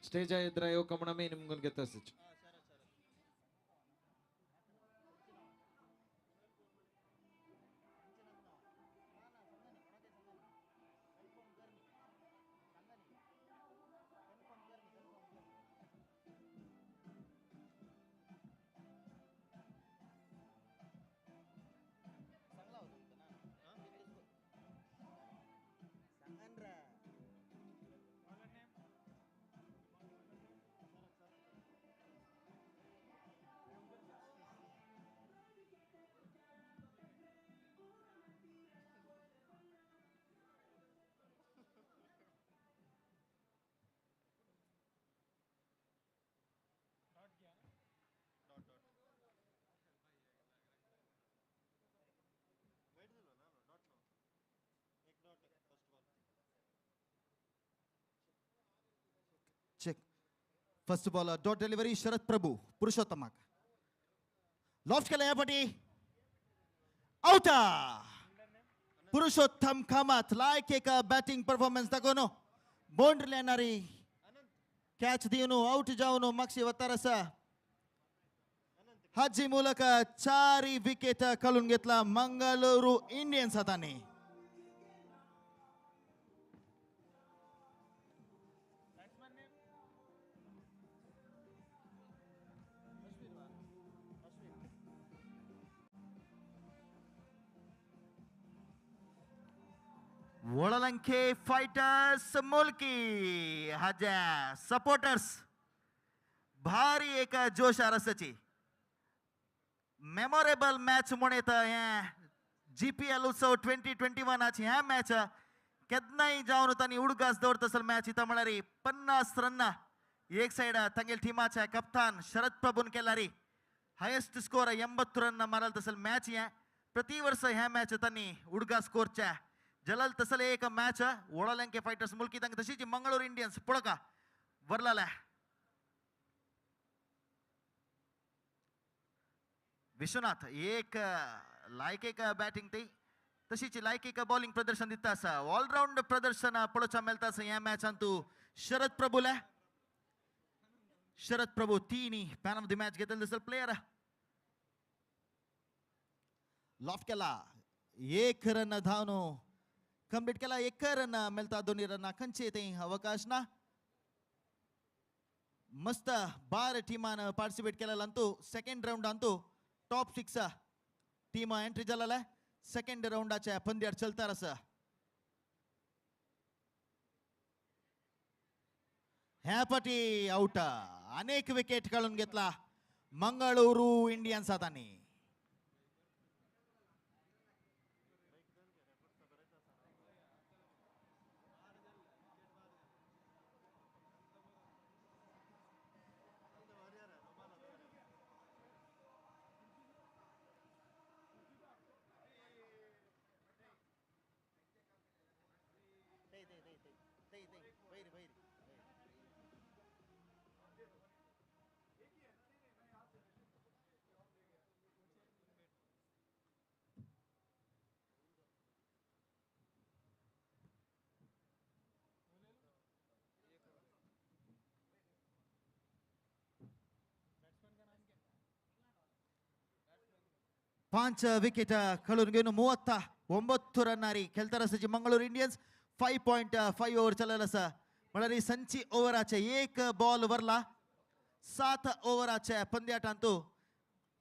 स्टेज इद्र येवक म्हण आमी निमगून घेता आसच check first ball dot delivery Sharad Prabhu Purushottam loft केला यापटी आउट पुरुषोत्तम कामत लायक एक बॅटिंग परफॉर्मन्स दाखवनो बाउंड्री येणारी कॅच देऊन आउट जाऊन मागची वतारस हाजी मूलक 4 विकेट कळून घेतला मंगळूरू इंडियन्स हाताने. वळलंके फाइटर्स मुल्की हाज्या सपोर्टर्स भारी एक जोश रसाची मेमोरेबल मॅच म्हणत GPL उत्सव 2021 ह्या मॅच केदनाय जाऊन तांणी उडगास दवरत असल मॅच इथं म्हणारी 50 रन एक साइड तंगेल टीमाच्या कप्तान शरद प्रभून केलारी हायेस्ट स्कोर 80 रन मारल तसल मॅच ह्या प्रति वर्ष ह्या मॅच तांणी उडगा स्कोरच्या जलल तसल एक मॅच वळलंके फाइटर्स मुल्की तंग तशीच मंगळूर इंडियन्स पुळका वरलाला विश्वनाथ एक लायक एक बॅटिंग ती तशीच लायक एक बॉलिंग प्रदर्शन दिता असा ऑलराऊंड प्रदर्शन पळोवचा मेळटा असा ह्या मॅचान तू शरद प्रभूला शरद प्रभू 3 मॅन ऑफ द मॅच घेतलेला दिसल प्लेयर लॉफ्ट केला 1 रन धावनो कंप्लीट केला 1 रन मेळता 2 रन खंचे ते अवकाश ना मस्त 12 टीमान पार्टिसिपेट केलेला Antu second round Antu top 6 team entry झालेला सेकंड राउंडाच्या पंद्यात चलतार असा ह्या पटी आउट अनेक विकेट काढून घेतला मंगळूरू इंडियन्स हाताने. पांच विकेट खेळून घेऊन 39 रनारी खेळता असाची मंगळूर इंडियन्स 5.5 ओव्हर चालला असा म्हळ्यार संची ओव्हराचे 1 बॉल वरला 7 ओव्हराचे पंद्याटांतू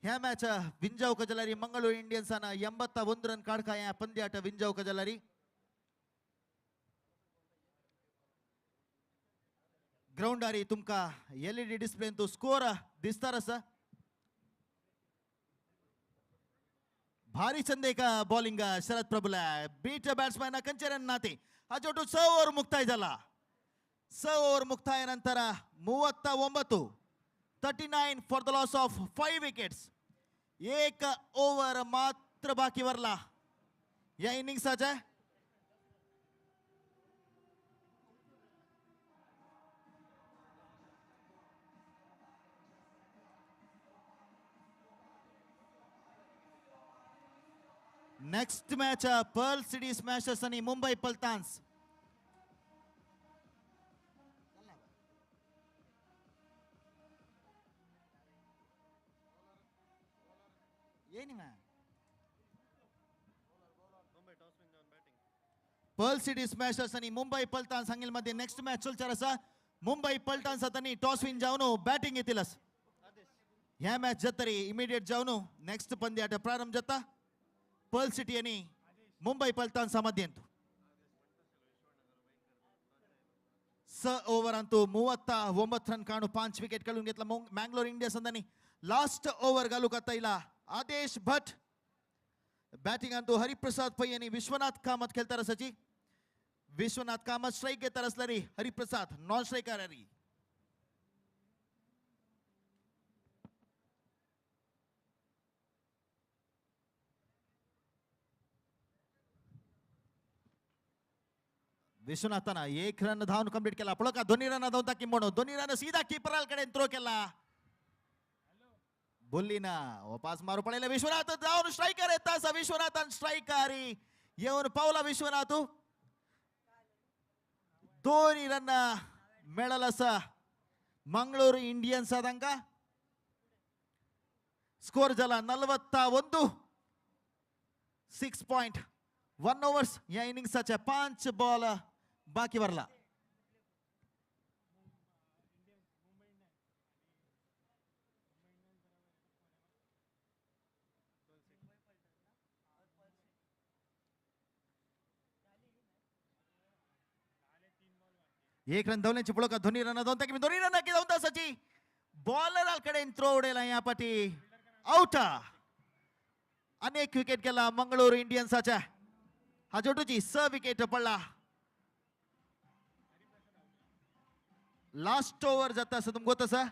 ह्या मॅच विंजावक जाल्यारी मंगळूर इंडियन्सान 81 रन काडका ह्या पंद्याट विंजावक जाल्यारी ग्राउंडारी तुमका LED डिस्प्लेन तो स्कोर दिसतार असा भारी चंदे का बॉलिंग शरद प्रभूला बीट बॅट्समॅन कंचरन नाते हा जोटू 6 ओव्हर मुक्ताय झाला 6 ओव्हर मुक्ताय नंतर 39 for the loss of 5 wickets 1 over मात्र बाकी वरला या इनिंग्सचा next match Perl city Smashers आणि मुंबई पल्टान्स पर्ल सिटी स्मॅशर्स आणि मुंबई पल्टान्स हांगेलमध्ये नेक्स्ट मॅच चलचार असा मुंबई पल्टान्स हातांनी टॉस विन जावन बॅटिंग येतीलस ह्या मॅच जातरी इमिडिएट जावन नेक्स्ट पंद्याट प्रारंभ जाता पर्ल सिटी आणि मुंबई पल्टान्स मध्ये 6 ओव्हरांतू 39 रन काढून 5 विकेट काढून घेतला मँगलोर इंडियन्स अंदानी लास्ट ओव्हर घालूक आता इला आदेश भट बॅटिंग अंतू हरिप्रसाद पै आणि विश्वनाथ कामत खेळता असाची विश्वनाथ कामत स्ट्राईक घेता असल्यारी हरिप्रसाद नॉन स्ट्रायकर आहे विश्वनाथन 1 रन धावून कंप्लीट केला पळका 2 रन धावता की म्हणून 2 रन सीधा कीपर कडे थ्रो केला बोलली ना वापस मारू पडेल विश्वनाथ धावून स्ट्रायकर येता विश्वनाथन स्ट्रायकर येऊन पावला विश्वनाथ दोन्ही रन मिळालं असा मंगळूರು इंडियन्स आದಂಗ स्कोर झाला 41 6.1 ओव्हर्स या इनिंग्सच्या 5 बॉल बाकी वरला एक रन धावण्याची पुढं का दोन्ही रन दोन ताकी दोन्ही रन की दोन तासाची बॉलर कडे थ्रो उडेला या पाठी आउट अनेक विकेट गेला मंगळूರು इंडियन्सच्या हा जोटूची 6 विकेट पडला लास्ट ओव्हर जाता असं तुमको तसा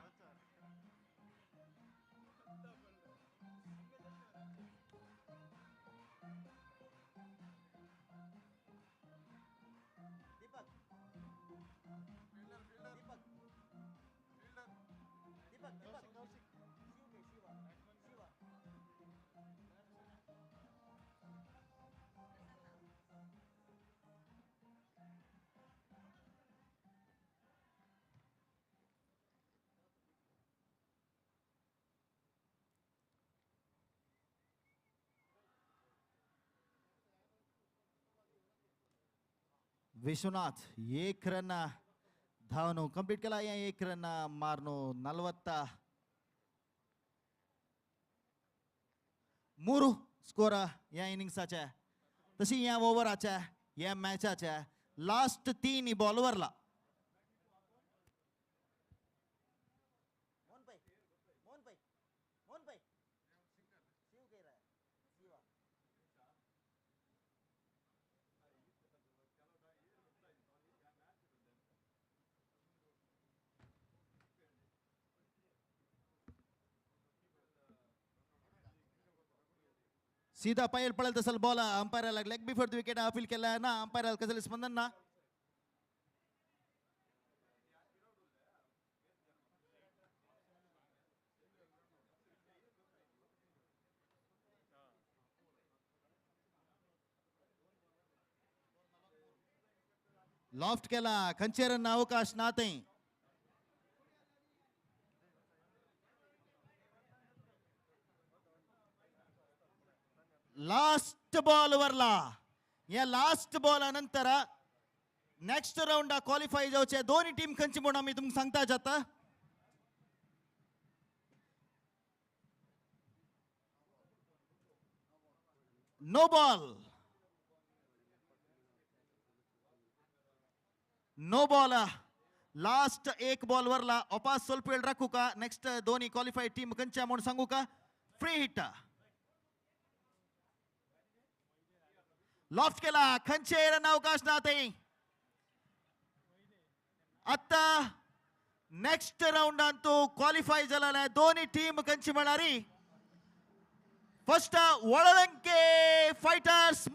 विश्वनाथ एक रन धावनो कंप्लीट केला या एक रन मारनो 43 स्कोर या इनिंग्सच्या तशी या ओव्हरच्या या मॅचच्या लास्ट 3 बॉलवरला सीधा पायल पडेल तसल बॉल अंपायरला leg before the wicket appeal केला ना अंपायरला कसं स्पंदन ना लॉफ्ट केला खंचेरನ್ನ ಅವಕಾಶ ನಾತೆ लास्ट बॉल वरला या लास्ट बॉल नंतर नेक्स्ट राउंड क्वालिफाय जाऊचे दोन्ही टीम खंची म्हणून आम्ही तुमका सांगता जाता नो बॉल लास्ट एक बॉल वरला वापस ಸ್ವಲ್ಪ वेळ राखू का नेक्स्ट दोन्ही क्वालिफाय टीम खंच्या म्हणून सांगू का फ्री हिट लॉफ्ट केला खंचेरನ್ನ ಅವಕಾಶ नाते आता नेक्स्ट राउंड अंतू क्वालिफाय झाला दोन्ही टीम कंची मिळाली फर्स्ट ಒಳಲಂಕೆ ಫೈಟರ್ಸ್